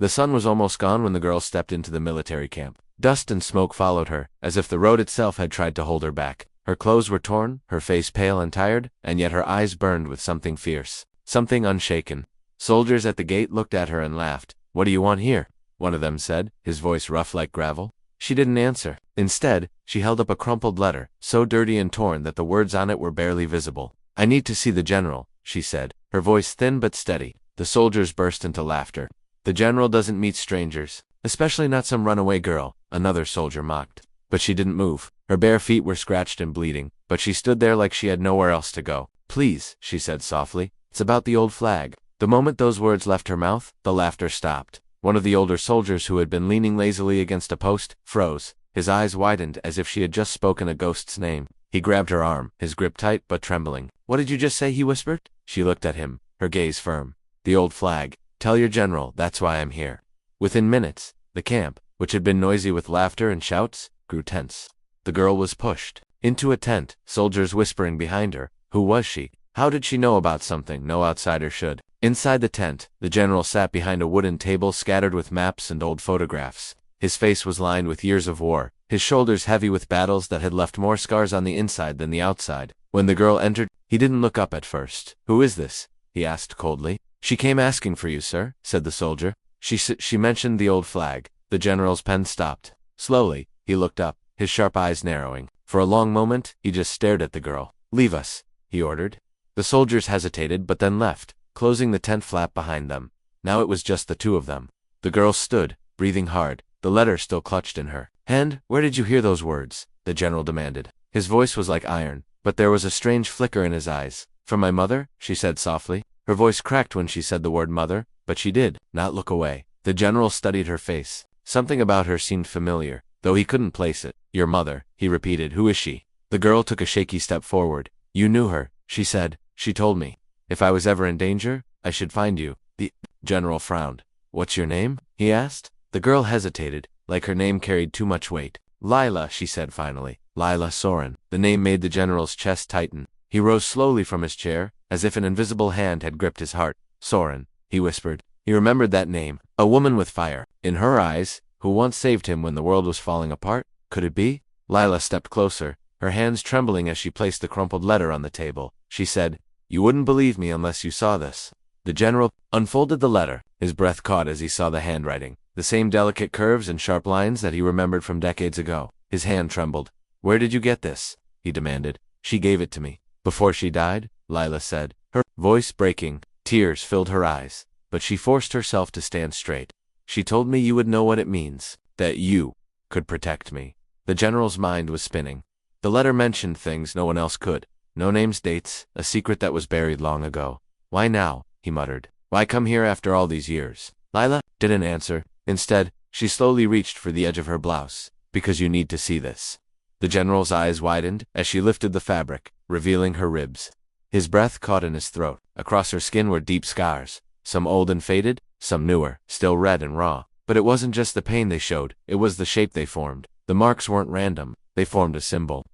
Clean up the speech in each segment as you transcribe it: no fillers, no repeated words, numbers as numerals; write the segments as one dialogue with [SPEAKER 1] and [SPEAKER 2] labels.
[SPEAKER 1] The sun was almost gone when the girl stepped into the military camp. Dust and smoke followed her, as if the road itself had tried to hold her back. Her clothes were torn, her face pale and tired, and yet her eyes burned with something fierce, something unshaken. Soldiers at the gate looked at her and laughed. "What do you want here?" one of them said, his voice rough like gravel. She didn't answer. Instead, she held up a crumpled letter, so dirty and torn that the words on it were barely visible. "I need to see the general," she said, her voice thin but steady. The soldiers burst into laughter. "The general doesn't meet strangers, especially not some runaway girl," another soldier mocked. But she didn't move. Her bare feet were scratched and bleeding, but she stood there like she had nowhere else to go. "Please," she said softly, "it's about the old flag." The moment those words left her mouth, the laughter stopped. One of the older soldiers who had been leaning lazily against a post froze. His eyes widened as if she had just spoken a ghost's name. He grabbed her arm, his grip tight but trembling. "What did you just say?" he whispered. She looked at him, her gaze firm. "The old flag. Tell your general, that's why I'm here." Within minutes, the camp, which had been noisy with laughter and shouts, grew tense. The girl was pushed into a tent, soldiers whispering behind her. Who was she? How did she know about something no outsider should? Inside the tent, the general sat behind a wooden table scattered with maps and old photographs. His face was lined with years of war, his shoulders heavy with battles that had left more scars on the inside than the outside. When the girl entered, he didn't look up at first. "Who is this?" he asked coldly. "She came asking for you, sir," said the soldier. She mentioned the old flag." The general's pen stopped. Slowly, he looked up, his sharp eyes narrowing. For a long moment, he just stared at the girl. "Leave us," he ordered. The soldiers hesitated but then left, closing the tent flap behind them. Now it was just the two of them. The girl stood, breathing hard, the letter still clutched in her hand. "Where did you hear those words?" the general demanded. His voice was like iron, but there was a strange flicker in his eyes. "From my mother," she said softly. Her voice cracked when she said the word mother, but she did not look away. The general studied her face. Something about her seemed familiar, though he couldn't place it. "Your mother," he repeated. "Who is she?" The girl took a shaky step forward. "You knew her," she said. "She told me. If I was ever in danger, I should find you." The general frowned. "What's your name?" he asked. The girl hesitated, like her name carried too much weight. "Lila," she said finally. "Lila Soren." The name made the general's chest tighten. He rose slowly from his chair, as if an invisible hand had gripped his heart. "Soren," he whispered. He remembered that name. A woman with fire in her eyes, who once saved him when the world was falling apart. Could it be? Lila stepped closer, her hands trembling as she placed the crumpled letter on the table. She said, "You wouldn't believe me unless you saw this." The general unfolded the letter. His breath caught as he saw the handwriting, the same delicate curves and sharp lines that he remembered from decades ago. His hand trembled. "Where did you get this?" he demanded. "She gave it to me. Before she died," Lila said, her voice breaking. Tears filled her eyes, but she forced herself to stand straight. "She told me you would know what it means, that you could protect me." The general's mind was spinning. The letter mentioned things no one else could. No names, dates, a secret that was buried long ago. "Why now?" he muttered. "Why come here after all these years?" Lila didn't answer. Instead, she slowly reached for the edge of her blouse. "Because you need to see this." The general's eyes widened as she lifted the fabric, revealing her ribs. His breath caught in his throat. Across her skin were deep scars, some old and faded, some newer, still red and raw. But it wasn't just the pain they showed, it was the shape they formed. The marks weren't random, they formed a symbol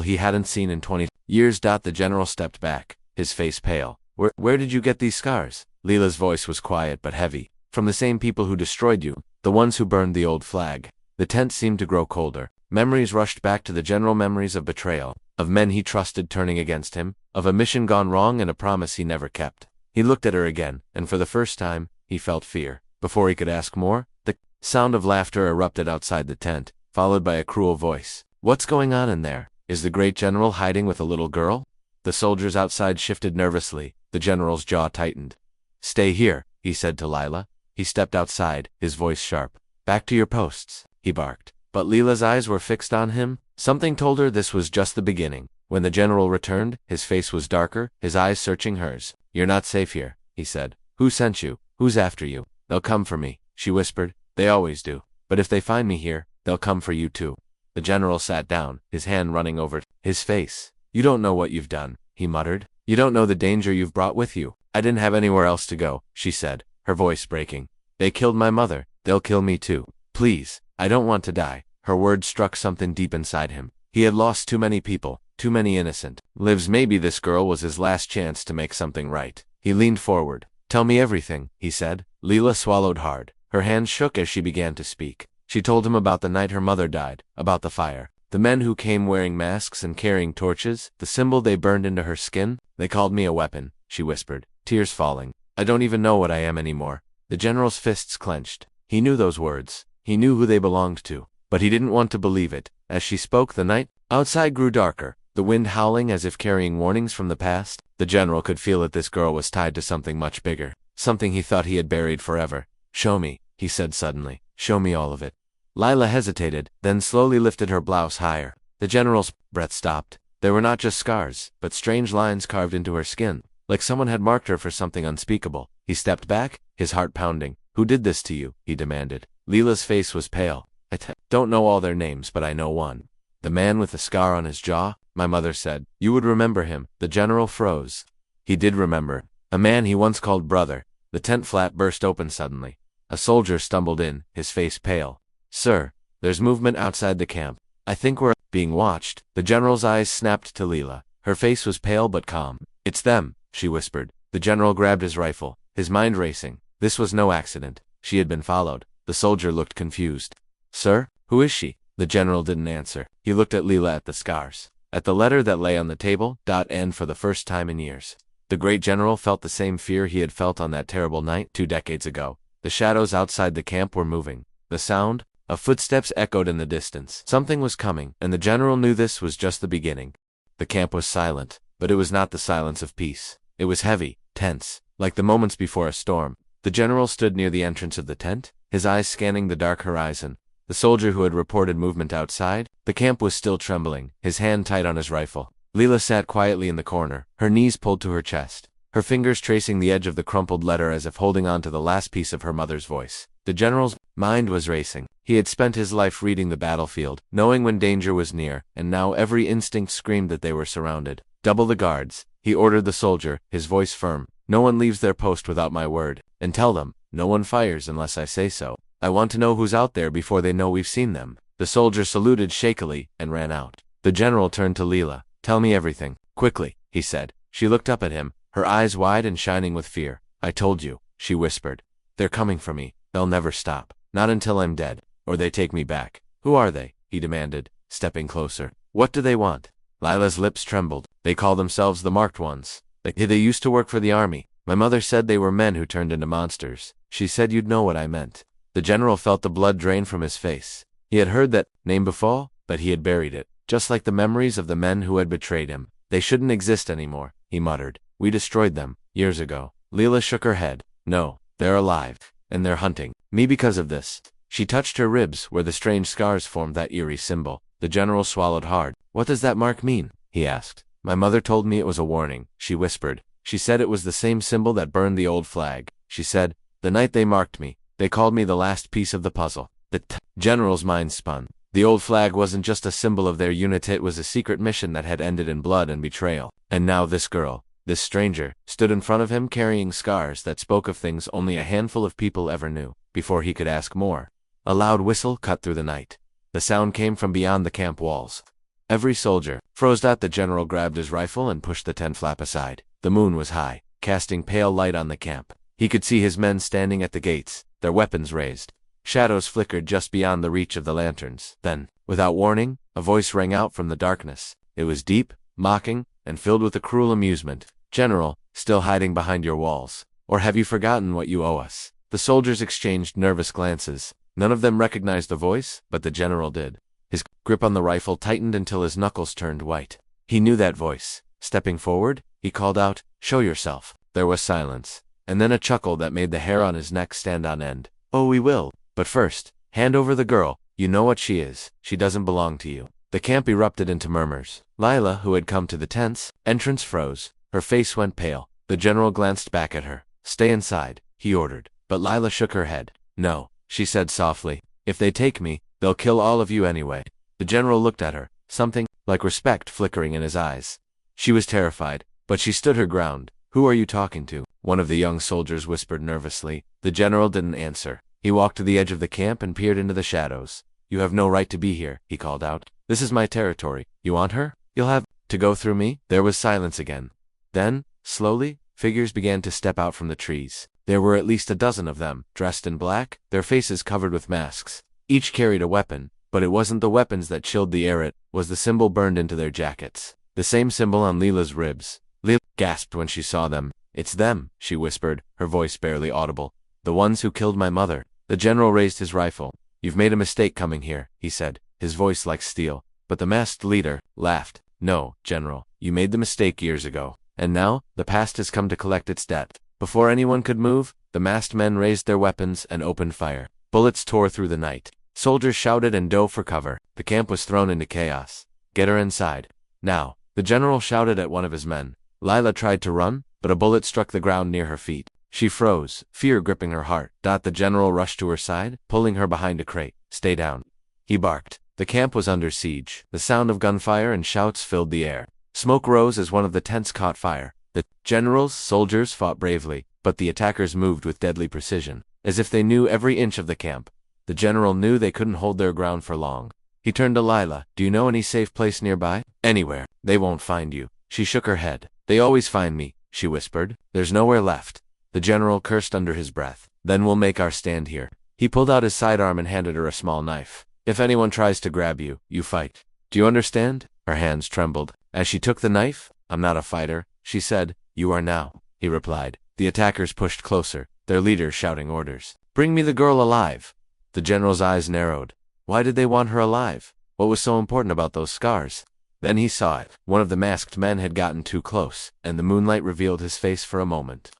[SPEAKER 1] he hadn't seen in 20 years. The general stepped back, his face pale. Where did you get these scars?" Lila's voice was quiet but heavy. "From the same people who destroyed you, the ones who burned the old flag." The tent seemed to grow colder. Memories rushed back to the general, memories of betrayal, of men he trusted turning against him, of a mission gone wrong and a promise he never kept. He looked at her again, and for the first time, he felt fear. Before he could ask more, the sound of laughter erupted outside the tent, followed by a cruel voice. "What's going on in there? Is the great general hiding with a little girl?" The soldiers outside shifted nervously. The general's jaw tightened. "Stay here," he said to Lila. He stepped outside, his voice sharp. "Back to your posts," he barked. But Lila's eyes were fixed on him. Something told her this was just the beginning. When the general returned, his face was darker, his eyes searching hers. "You're not safe here," he said. "Who sent you? Who's after you?" "They'll come for me," she whispered. "They always do. But if they find me here, they'll come for you too." The general sat down, his hand running over his face. "You don't know what you've done," he muttered. "You don't know the danger you've brought with you." "I didn't have anywhere else to go," she said, her voice breaking. "They killed my mother. They'll kill me too. Please, I don't want to die." Her words struck something deep inside him. He had lost too many people, too many innocent lives. Maybe this girl was his last chance to make something right. He leaned forward. "Tell me everything," he said. Lila swallowed hard. Her hands shook as she began to speak. She told him about the night her mother died, about the fire, the men who came wearing masks and carrying torches, the symbol they burned into her skin. They called me a weapon, she whispered, tears falling. I don't even know what I am anymore. The general's fists clenched. He knew those words. He knew who they belonged to. But he didn't want to believe it. As she spoke, the night outside grew darker, the wind howling as if carrying warnings from the past. The general could feel that this girl was tied to something much bigger, something he thought he had buried forever. Show me, he said suddenly. Show me all of it. Lila hesitated, then slowly lifted her blouse higher. The general's breath stopped. There were not just scars, but strange lines carved into her skin, like someone had marked her for something unspeakable. He stepped back, his heart pounding. Who did this to you? He demanded. Lila's face was pale. I don't know all their names, but I know one. The man with the scar on his jaw, my mother said. You would remember him. The general froze. He did remember. A man he once called brother. The tent flap burst open suddenly. A soldier stumbled in, his face pale. Sir, there's movement outside the camp. I think we're being watched. The general's eyes snapped to Lila. Her face was pale but calm. It's them, she whispered. The general grabbed his rifle, his mind racing. This was no accident. She had been followed. The soldier looked confused. Sir, who is she? The general didn't answer. He looked at Lila, at the scars, at the letter that lay on the table, .N for the first time in years. The great general felt the same fear he had felt on that terrible night 2 decades ago. The shadows outside the camp were moving. The sound of footsteps echoed in the distance. Something was coming, and the general knew this was just the beginning. The camp was silent, but it was not the silence of peace. It was heavy, tense, like the moments before a storm. The general stood near the entrance of the tent, his eyes scanning the dark horizon. The soldier who had reported movement outside the camp was still trembling, his hand tight on his rifle. Lila sat quietly in the corner, her knees pulled to her chest, her fingers tracing the edge of the crumpled letter as if holding on to the last piece of her mother's voice. The general's mind was racing. He had spent his life reading the battlefield, knowing when danger was near, and now every instinct screamed that they were surrounded. Double the guards, he ordered the soldier, his voice firm. No one leaves their post without my word. And tell them, no one fires unless I say so. I want to know who's out there before they know we've seen them. The soldier saluted shakily and ran out. The general turned to Lila. Tell me everything, quickly, he said. She looked up at him, her eyes wide and shining with fear. I told you, she whispered. They're coming for me. They'll never stop. Not until I'm dead, or they take me back. Who are they? He demanded, stepping closer. What do they want? Lila's lips trembled. They call themselves the Marked Ones. They used to work for the army. My mother said they were men who turned into monsters. She said you'd know what I meant. The general felt the blood drain from his face. He had heard that name before, but he had buried it, just like the memories of the men who had betrayed him. They shouldn't exist anymore, he muttered. We destroyed them, years ago. Lila shook her head. No, they're alive, and they're hunting me because of this. She touched her ribs where the strange scars formed that eerie symbol. The general swallowed hard. What does that mark mean? He asked. My mother told me it was a warning, she whispered. She said it was the same symbol that burned the old flag. She said, the night they marked me, they called me the last piece of the puzzle. The general's mind spun. The old flag wasn't just a symbol of their unit, it was a secret mission that had ended in blood and betrayal. And now this girl, this stranger, stood in front of him carrying scars that spoke of things only a handful of people ever knew. Before he could ask more, a loud whistle cut through the night. The sound came from beyond the camp walls. Every soldier froze. The general grabbed his rifle and pushed the tent flap aside. The moon was high, casting pale light on the camp. He could see his men standing at the gates, their weapons raised. Shadows flickered just beyond the reach of the lanterns. Then, without warning, a voice rang out from the darkness. It was deep, mocking, and filled with a cruel amusement. General, still hiding behind your walls? Or have you forgotten what you owe us? The soldiers exchanged nervous glances. None of them recognized the voice, but the general did. His grip on the rifle tightened until his knuckles turned white. He knew that voice. Stepping forward, he called out, show yourself. There was silence, and then a chuckle that made the hair on his neck stand on end. Oh, we will. But first, hand over the girl. You know what she is. She doesn't belong to you. The camp erupted into murmurs. Lila, who had come to the tent's entrance, froze. Her face went pale. The general glanced back at her. Stay inside, he ordered. But Lila shook her head. No, she said softly. If they take me, they'll kill all of you anyway. The general looked at her, something like respect flickering in his eyes. She was terrified, but she stood her ground. Who are you talking to? One of the young soldiers whispered nervously. The general didn't answer. He walked to the edge of the camp and peered into the shadows. You have no right to be here, he called out. This is my territory. You want her? You'll have to go through me? There was silence again. Then, slowly, figures began to step out from the trees. There were at least a dozen of them, dressed in black, their faces covered with masks. Each carried a weapon, but it wasn't the weapons that chilled the air, it was the symbol burned into their jackets. The same symbol on Leela's ribs. Leela gasped when she saw them. "It's them," she whispered, her voice barely audible. "The ones who killed my mother." The general raised his rifle. "You've made a mistake coming here," he said, his voice like steel. But the masked leader laughed. "No, General, you made the mistake years ago. And now, the past has come to collect its debt." Before anyone could move, the masked men raised their weapons and opened fire. Bullets tore through the night. Soldiers shouted and dove for cover. The camp was thrown into chaos. "Get her inside. Now," the general shouted at one of his men. Leela tried to run, but a bullet struck the ground near her feet. She froze, fear gripping her heart. The general rushed to her side, pulling her behind a crate. "Stay down," he barked. The camp was under siege. The sound of gunfire and shouts filled the air. Smoke rose as one of the tents caught fire. The general's soldiers fought bravely, but the attackers moved with deadly precision, as if they knew every inch of the camp. The general knew they couldn't hold their ground for long. He turned to Leela. "Do you know any safe place nearby?" "Anywhere. They won't find you." She shook her head. "They always find me," she whispered. "There's nowhere left." The general cursed under his breath. "Then we'll make our stand here." He pulled out his sidearm and handed her a small knife. "If anyone tries to grab you, you fight. Do you understand?" Her hands trembled. As she took the knife, "I'm not a fighter," she said. "You are now," he replied. The attackers pushed closer, their leader shouting orders. "Bring me the girl alive." The general's eyes narrowed. Why did they want her alive? What was so important about those scars? Then he saw it. One of the masked men had gotten too close, and the moonlight revealed his face for a moment.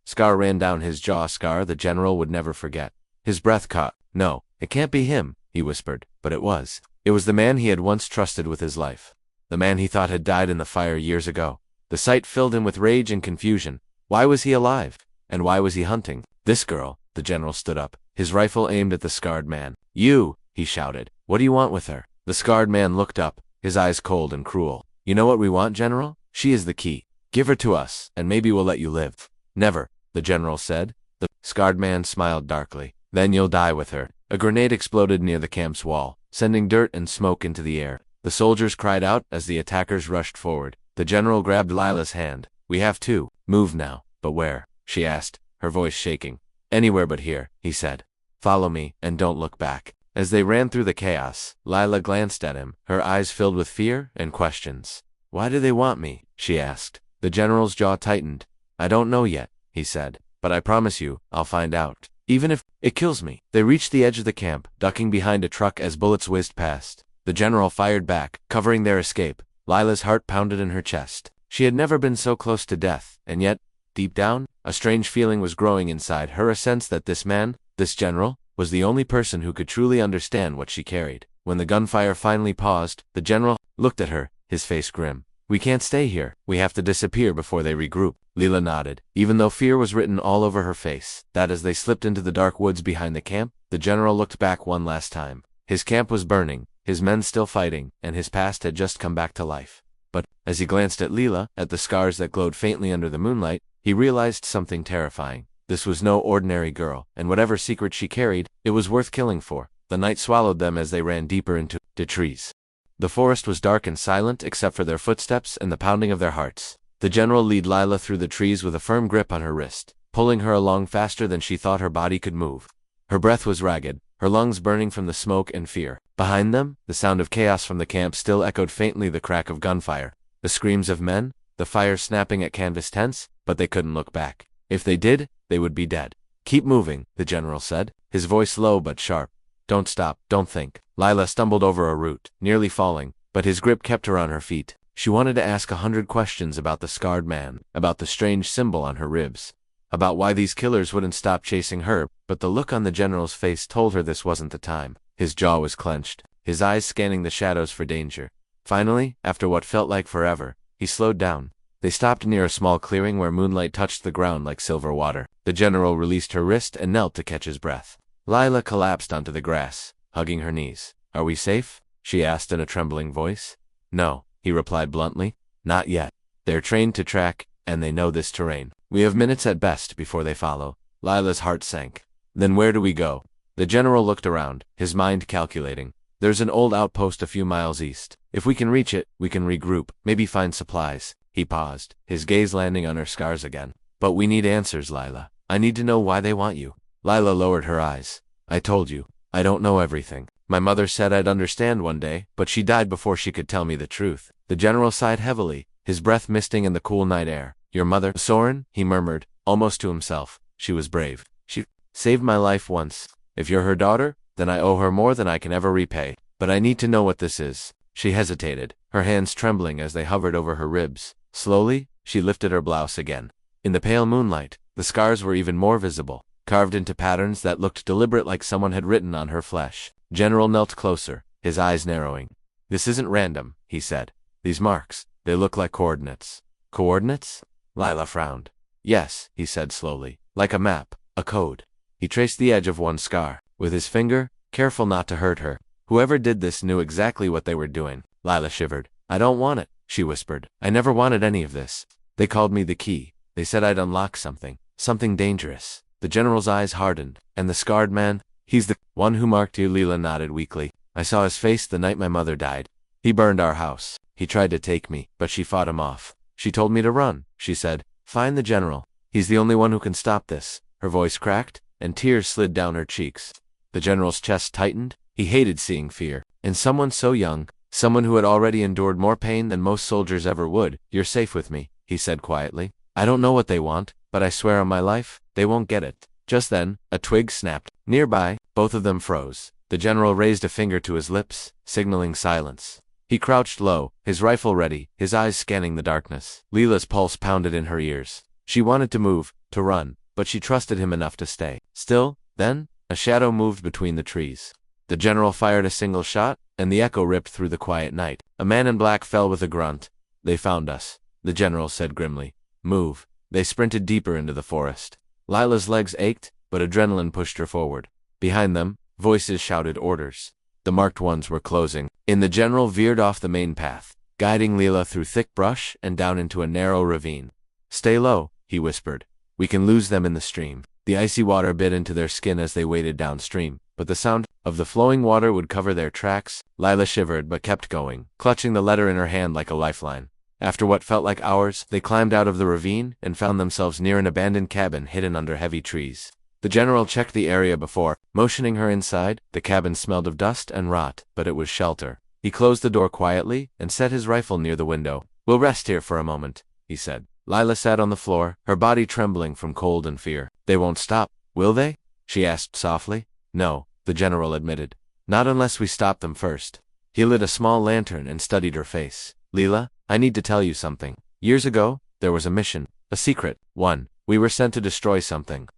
[SPEAKER 1] Scar ran down his jaw, scar the general would never forget. His breath caught. "No, it can't be him," he whispered. But it was. It was the man he had once trusted with his life. The man he thought had died in the fire years ago. The sight filled him with rage and confusion. Why was he alive? And why was he hunting this girl? The general stood up, his rifle aimed at the scarred man. "You!" he shouted. "What do you want with her?" The scarred man looked up, his eyes cold and cruel. "You know what we want, General? She is the key. Give her to us, and maybe we'll let you live." "Never," the general said. The scarred man smiled darkly. "Then you'll die with her." A grenade exploded near the camp's wall, sending dirt and smoke into the air. The soldiers cried out as the attackers rushed forward. The general grabbed Lila's hand. "We have to move now." "But where?" she asked, her voice shaking. "Anywhere but here," he said. "Follow me, and don't look back." As they ran through the chaos, Lila glanced at him, her eyes filled with fear and questions. "Why do they want me?" she asked. The general's jaw tightened. "I don't know yet," he said. "But I promise you, I'll find out. Even if it kills me." They reached the edge of the camp, ducking behind a truck as bullets whizzed past. The general fired back, covering their escape. Lila's heart pounded in her chest. She had never been so close to death, and yet, deep down, a strange feeling was growing inside her, a sense that this man, this general, was the only person who could truly understand what she carried. When the gunfire finally paused, the general looked at her, his face grim. "We can't stay here. We have to disappear before they regroup." Lila nodded, even though fear was written all over her face. That as they slipped into the dark woods behind the camp, the general looked back one last time. His camp was burning, his men still fighting, and his past had just come back to life. But, as he glanced at Lila, at the scars that glowed faintly under the moonlight, he realized something terrifying. This was no ordinary girl, and whatever secret she carried, it was worth killing for. The night swallowed them as they ran deeper into the trees. The forest was dark and silent except for their footsteps and the pounding of their hearts. The general led Lila through the trees with a firm grip on her wrist, pulling her along faster than she thought her body could move. Her breath was ragged, her lungs burning from the smoke and fear. Behind them, the sound of chaos from the camp still echoed faintly, the crack of gunfire, the screams of men, the fire snapping at canvas tents, but they couldn't look back. If they did, they would be dead. "Keep moving," the general said, his voice low but sharp. "Don't stop, don't think." Lila stumbled over a root, nearly falling, but his grip kept her on her feet. She wanted to ask 100 questions about the scarred man, about the strange symbol on her ribs, about why these killers wouldn't stop chasing her, but the look on the general's face told her this wasn't the time. His jaw was clenched, his eyes scanning the shadows for danger. Finally, after what felt like forever, he slowed down. They stopped near a small clearing where moonlight touched the ground like silver water. The general released her wrist and knelt to catch his breath. Lila collapsed onto the grass, hugging her knees. "Are we safe?" she asked in a trembling voice. "No," he replied bluntly. "Not yet. They're trained to track, and they know this terrain. We have minutes at best before they follow." Lila's heart sank. "Then where do we go?" The general looked around, his mind calculating. "There's an old outpost a few miles east. If we can reach it, we can regroup, maybe find supplies." He paused, his gaze landing on her scars again. "But we need answers, Lila. I need to know why they want you. Lila lowered her eyes. I told you, I don't know everything. My mother said I'd understand one day, but she died before she could tell me the truth. The general sighed heavily, his breath misting in the cool night air. Your mother, Soren? He murmured, almost to himself. She was brave. She saved my life once. If you're her daughter, then I owe her more than I can ever repay. But I need to know what this is. She hesitated, her hands trembling as they hovered over her ribs. Slowly, she lifted her blouse again. In the pale moonlight, the scars were even more visible, carved into patterns that looked deliberate, like someone had written on her flesh. General knelt closer, his eyes narrowing. This isn't random, he said. These marks, they look like coordinates. Coordinates? Lila frowned. Yes, he said slowly, like a map, a code. He traced the edge of one scar with his finger, careful not to hurt her. Whoever did this knew exactly what they were doing. Lila shivered. I don't want it, she whispered. I never wanted any of this. They called me the key. They said I'd unlock something dangerous. The general's eyes hardened. And the scarred man? He's the one who marked you, Lila nodded weakly. I saw his face the night my mother died. He burned our house. He tried to take me, but she fought him off. She told me to run, she said. Find the general. He's the only one who can stop this. Her voice cracked, and tears slid down her cheeks. The general's chest tightened. He hated seeing fear. In someone so young, someone who had already endured more pain than most soldiers ever would. You're safe with me, he said quietly. I don't know what they want, but I swear on my life, they won't get it. Just then, a twig snapped. Nearby, both of them froze. The general raised a finger to his lips, signaling silence. He crouched low, his rifle ready, his eyes scanning the darkness. Lila's pulse pounded in her ears. She wanted to move, to run, but she trusted him enough to stay. Still, then, a shadow moved between the trees. The general fired a single shot, and the echo ripped through the quiet night. A man in black fell with a grunt. They found us, the general said grimly. Move. They sprinted deeper into the forest. Lila's legs ached, but adrenaline pushed her forward. Behind them, voices shouted orders. The marked ones were closing. The general veered off the main path, guiding Lila through thick brush and down into a narrow ravine. Stay low, he whispered. We can lose them in the stream. The icy water bit into their skin as they waded downstream, but the sound of the flowing water would cover their tracks. Lila shivered but kept going, clutching the letter in her hand like a lifeline. After what felt like hours, they climbed out of the ravine and found themselves near an abandoned cabin hidden under heavy trees. The general checked the area before, motioning her inside. The cabin smelled of dust and rot, but it was shelter. He closed the door quietly and set his rifle near the window. We'll rest here for a moment, he said. Lila sat on the floor, her body trembling from cold and fear. They won't stop, will they? She asked softly. No, the general admitted. Not unless we stop them first. He lit a small lantern and studied her face. Lila, I need to tell you something. Years ago, there was a mission, a secret one. We were sent to destroy something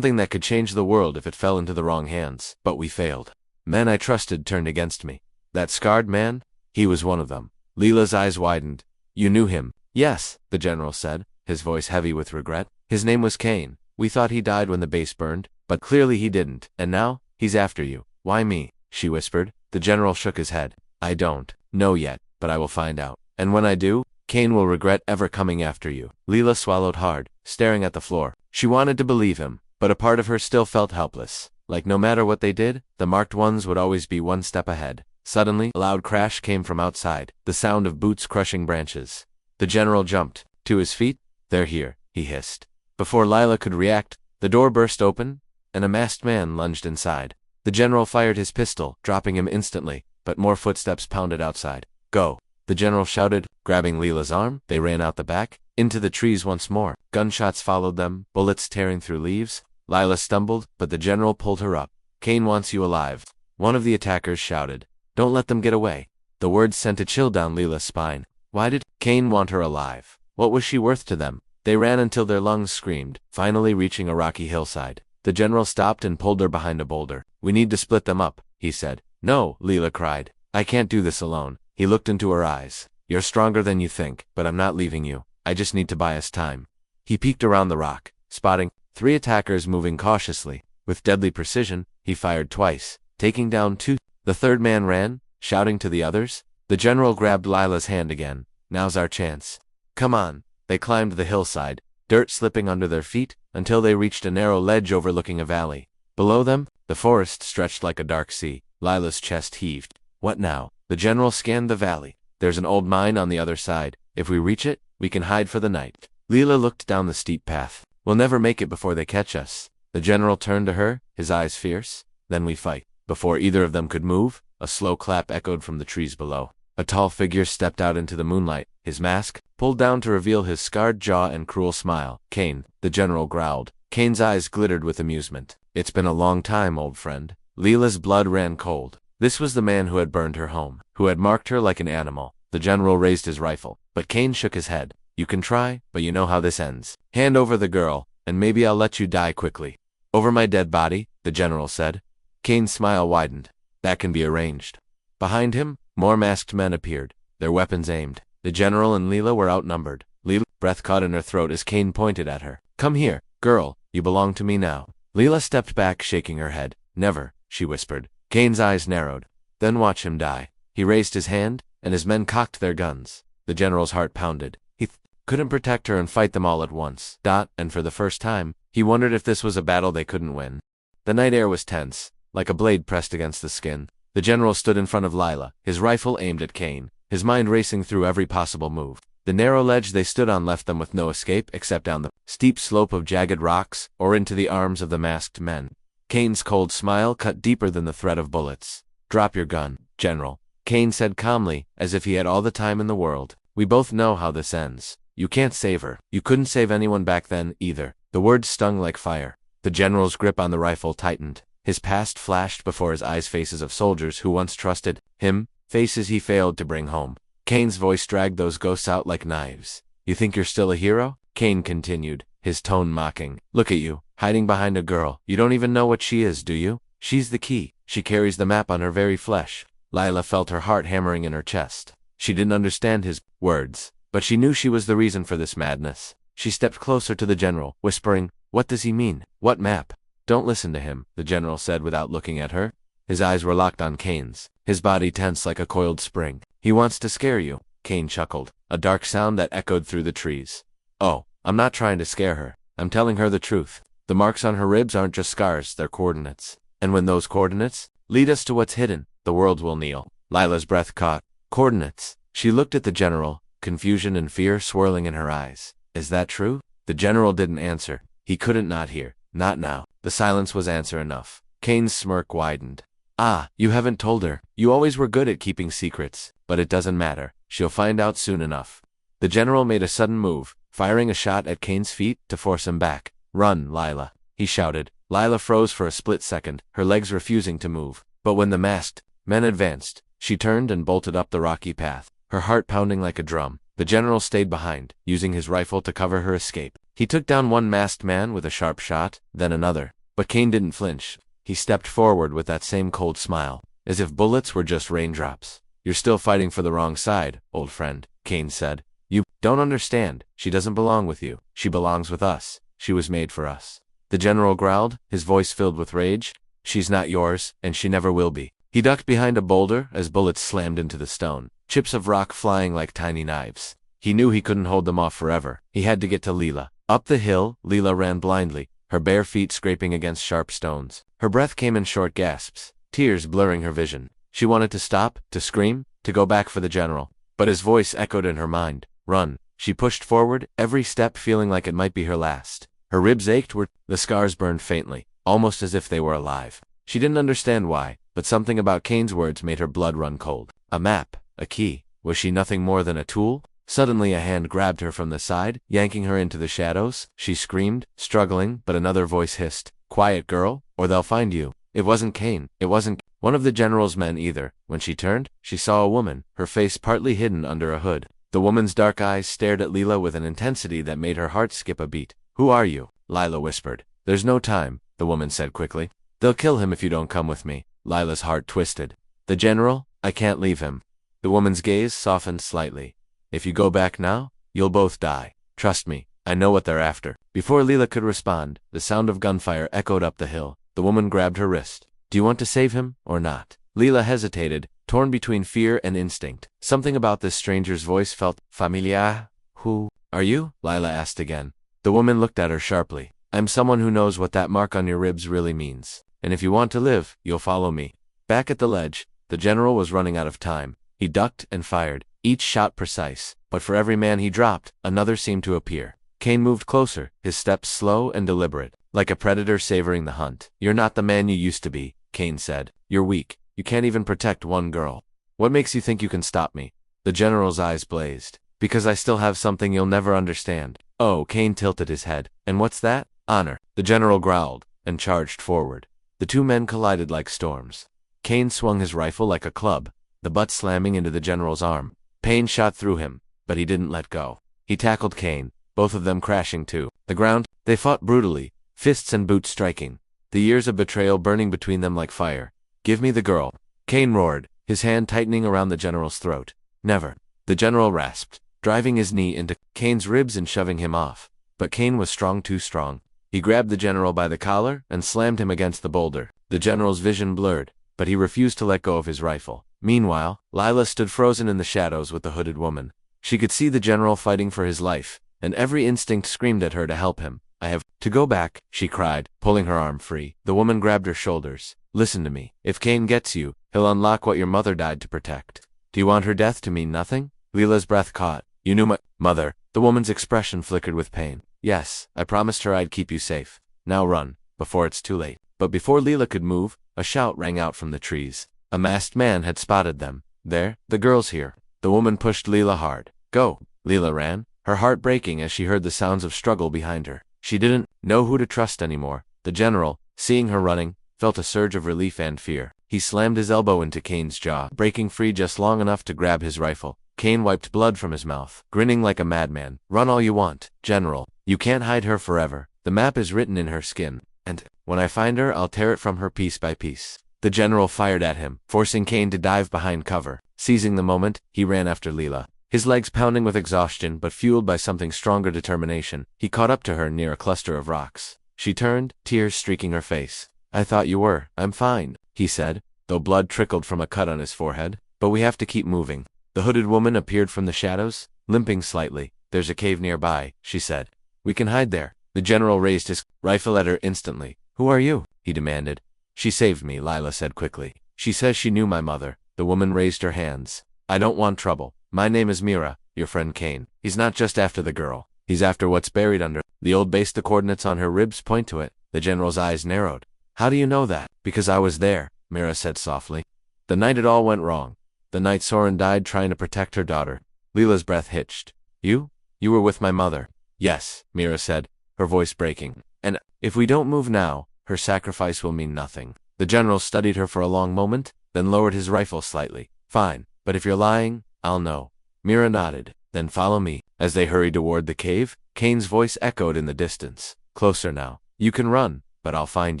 [SPEAKER 1] that could change the world if it fell into the wrong hands, but we failed. Men I trusted turned against me. That scarred man? He was one of them. Lila's eyes widened. You knew him? Yes, the general said, his voice heavy with regret. His name was Kane. We thought he died when the base burned, but clearly he didn't. And now, he's after you. Why me? She whispered. The general shook his head. I don't know yet, but I will find out. And when I do, Kane will regret ever coming after you. Lila swallowed hard, staring at the floor. She wanted to believe him, but a part of her still felt helpless. Like no matter what they did, the marked ones would always be one step ahead. Suddenly, a loud crash came from outside, the sound of boots crushing branches. The general jumped to his feet. They're here, he hissed. Before Lila could react, the door burst open, and a masked man lunged inside. The general fired his pistol, dropping him instantly, but more footsteps pounded outside. Go, the general shouted, grabbing Lila's arm. They ran out the back, into the trees once more. Gunshots followed them, bullets tearing through leaves. Lila stumbled, but the general pulled her up. Kane wants you alive. One of the attackers shouted. Don't let them get away. The words sent a chill down Lila's spine. Why did Kane want her alive? What was she worth to them? They ran until their lungs screamed, finally reaching a rocky hillside. The general stopped and pulled her behind a boulder. We need to split them up, he said. No, Lila cried. I can't do this alone. He looked into her eyes. You're stronger than you think, but I'm not leaving you. I just need to buy us time. He peeked around the rock, spotting 3 attackers moving cautiously. With deadly precision, he fired twice, taking down 2. The third man ran, shouting to the others. The general grabbed Lila's hand again. Now's our chance. Come on. They climbed the hillside, dirt slipping under their feet, until they reached a narrow ledge overlooking a valley. Below them, the forest stretched like a dark sea. Lila's chest heaved. What now? The general scanned the valley. There's an old mine on the other side. If we reach it, we can hide for the night. Lila looked down the steep path. We'll never make it before they catch us. The general turned to her, his eyes fierce. Then we fight. Before either of them could move, a slow clap echoed from the trees below. A tall figure stepped out into the moonlight, his mask pulled down to reveal his scarred jaw and cruel smile. Kane, the general growled. Kane's eyes glittered with amusement. It's been a long time, old friend. Leela's blood ran cold. This was the man who had burned her home, who had marked her like an animal. The general raised his rifle, but Kane shook his head. You can try, but you know how this ends. Hand over the girl, and maybe I'll let you die quickly. Over my dead body, the general said. Kane's smile widened. That can be arranged. Behind him, more masked men appeared, their weapons aimed. The general and Leela were outnumbered. Leela's breath caught in her throat as Kane pointed at her. Come here, girl, you belong to me now. Leela stepped back, shaking her head. Never, she whispered. Kane's eyes narrowed. Then watch him die. He raised his hand, and his men cocked their guns. The general's heart pounded. He couldn't protect her and fight them all at once. And for the first time, he wondered if this was a battle they couldn't win. The night air was tense, like a blade pressed against the skin. The general stood in front of Leela, his rifle aimed at Kane, his mind racing through every possible move. The narrow ledge they stood on left them with no escape except down the steep slope of jagged rocks or into the arms of the masked men. Kane's cold smile cut deeper than the threat of bullets. Drop your gun, General, Kane said calmly, as if he had all the time in the world. We both know how this ends. You can't save her. You couldn't save anyone back then, either. The words stung like fire. The general's grip on the rifle tightened. His past flashed before his eyes, faces of soldiers who once trusted him, faces he failed to bring home. Kane's voice dragged those ghosts out like knives. You think you're still a hero? Kane continued, his tone mocking. Look at you, hiding behind a girl. You don't even know what she is, do you? She's the key. She carries the map on her very flesh. Leela felt her heart hammering in her chest. She didn't understand his words, but she knew she was the reason for this madness. She stepped closer to the general, whispering, What does he mean? What map? Don't listen to him, the general said without looking at her. His eyes were locked on Kane's, his body tense like a coiled spring. He wants to scare you, Kane chuckled, a dark sound that echoed through the trees. Oh, I'm not trying to scare her. I'm telling her the truth. The marks on her ribs aren't just scars, they're coordinates. And when those coordinates lead us to what's hidden, the world will kneel. Leela's breath caught. Coordinates. She looked at the general, confusion and fear swirling in her eyes. Is that true? The general didn't answer. He couldn't not hear. Not now. The silence was answer enough. Kane's smirk widened. Ah, you haven't told her. You always were good at keeping secrets. But it doesn't matter. She'll find out soon enough. The general made a sudden move, firing a shot at Kane's feet to force him back. Run, Leela, he shouted. Leela froze for a split second, her legs refusing to move. But when the masked men advanced, she turned and bolted up the rocky path, her heart pounding like a drum. The general stayed behind, using his rifle to cover her escape. He took down one masked man with a sharp shot, then another. But Kane didn't flinch. He stepped forward with that same cold smile, as if bullets were just raindrops. You're still fighting for the wrong side, old friend, Kane said. You don't understand. She doesn't belong with you. She belongs with us. She was made for us. The general growled, his voice filled with rage. She's not yours, and she never will be. He ducked behind a boulder as bullets slammed into the stone, chips of rock flying like tiny knives. He knew he couldn't hold them off forever. He had to get to Leela. Up the hill, Leela ran blindly, her bare feet scraping against sharp stones. Her breath came in short gasps, tears blurring her vision. She wanted to stop, to scream, to go back for the general. But his voice echoed in her mind. Run. She pushed forward, every step feeling like it might be her last. Her ribs ached where the scars burned faintly, almost as if they were alive. She didn't understand why, but something about Kane's words made her blood run cold. A map, a key. Was she nothing more than a tool? Suddenly a hand grabbed her from the side, yanking her into the shadows. She screamed, struggling, but another voice hissed, Quiet, girl, or they'll find you. It wasn't Kane. It wasn't one of the general's men either. When she turned, she saw a woman, her face partly hidden under a hood. The woman's dark eyes stared at Leela with an intensity that made her heart skip a beat. Who are you? Leela whispered. There's no time, the woman said quickly. They'll kill him if you don't come with me. Leela's heart twisted. The general? I can't leave him. The woman's gaze softened slightly. If you go back now, you'll both die. Trust me, I know what they're after. Before Leela could respond, the sound of gunfire echoed up the hill. The woman grabbed her wrist. Do you want to save him, or not? Leela hesitated, torn between fear and instinct. Something about this stranger's voice felt familiar. Who are you? Leela asked again. The woman looked at her sharply. I'm someone who knows what that mark on your ribs really means. And if you want to live, you'll follow me. Back at the ledge, the general was running out of time. He ducked and fired, each shot precise, but for every man he dropped, another seemed to appear. Cain moved closer, his steps slow and deliberate, like a predator savoring the hunt. "You're not the man you used to be," Cain said. "You're weak. You can't even protect one girl. What makes you think you can stop me?" The general's eyes blazed. "Because I still have something you'll never understand." "Oh," Cain tilted his head. "And what's that?" "Honor." The general growled and charged forward. The two men collided like storms. Cain swung his rifle like a club, the butt slamming into the general's arm. Pain shot through him, but he didn't let go. He tackled Cain, both of them crashing to the ground. They fought brutally, fists and boots striking, the years of betrayal burning between them like fire. "Give me the girl," Cain roared, his hand tightening around the general's throat. "Never." The general rasped, driving his knee into Cain's ribs and shoving him off. But Cain was strong, too strong. He grabbed the general by the collar and slammed him against the boulder. The general's vision blurred, but he refused to let go of his rifle. Meanwhile, Lila stood frozen in the shadows with the hooded woman. She could see the general fighting for his life, and every instinct screamed at her to help him. "I have to go back," she cried, pulling her arm free. The woman grabbed her shoulders. "Listen to me. If Cain gets you, he'll unlock what your mother died to protect. Do you want her death to mean nothing?" Lila's breath caught. "You knew my mother." The woman's expression flickered with pain. "Yes, I promised her I'd keep you safe. Now run, before it's too late." But before Lila could move, a shout rang out from the trees. A masked man had spotted them. "There, the girl's here." The woman pushed Lila hard. "Go." Lila ran, her heart breaking as she heard the sounds of struggle behind her. She didn't know who to trust anymore. The general, seeing her running, felt a surge of relief and fear. He slammed his elbow into Cain's jaw, breaking free just long enough to grab his rifle. Cain wiped blood from his mouth, grinning like a madman. "Run all you want, General. You can't hide her forever. The map is written in her skin. And when I find her, I'll tear it from her piece by piece." The general fired at him, forcing Cain to dive behind cover. Seizing the moment, he ran after Lila. His legs pounding with exhaustion but fueled by something stronger determination, he caught up to her near a cluster of rocks. She turned, tears streaking her face. "I thought you were." "I'm fine," he said, though blood trickled from a cut on his forehead. "But we have to keep moving." The hooded woman appeared from the shadows, limping slightly. "There's a cave nearby," she said. "We can hide there." The general raised his rifle at her instantly. "Who are you?" he demanded. "She saved me," Lila said quickly. "She says she knew my mother." The woman raised her hands. "I don't want trouble. My name is Mira, your friend Cain. He's not just after the girl. He's after what's buried under the old base." The coordinates on her ribs point to it. The general's eyes narrowed. "How do you know that?" "Because I was there," Mira said softly. "The night it all went wrong. The night Soren died trying to protect her daughter." Lila's breath hitched. You were with my mother." "Yes," Mira said, her voice breaking. "And if we don't move now, her sacrifice will mean nothing." The general studied her for a long moment, then lowered his rifle slightly. "Fine, but if you're lying, I'll know." Mira nodded. "Then follow me." As they hurried toward the cave, Cain's voice echoed in the distance. "Closer now. You can run, but I'll find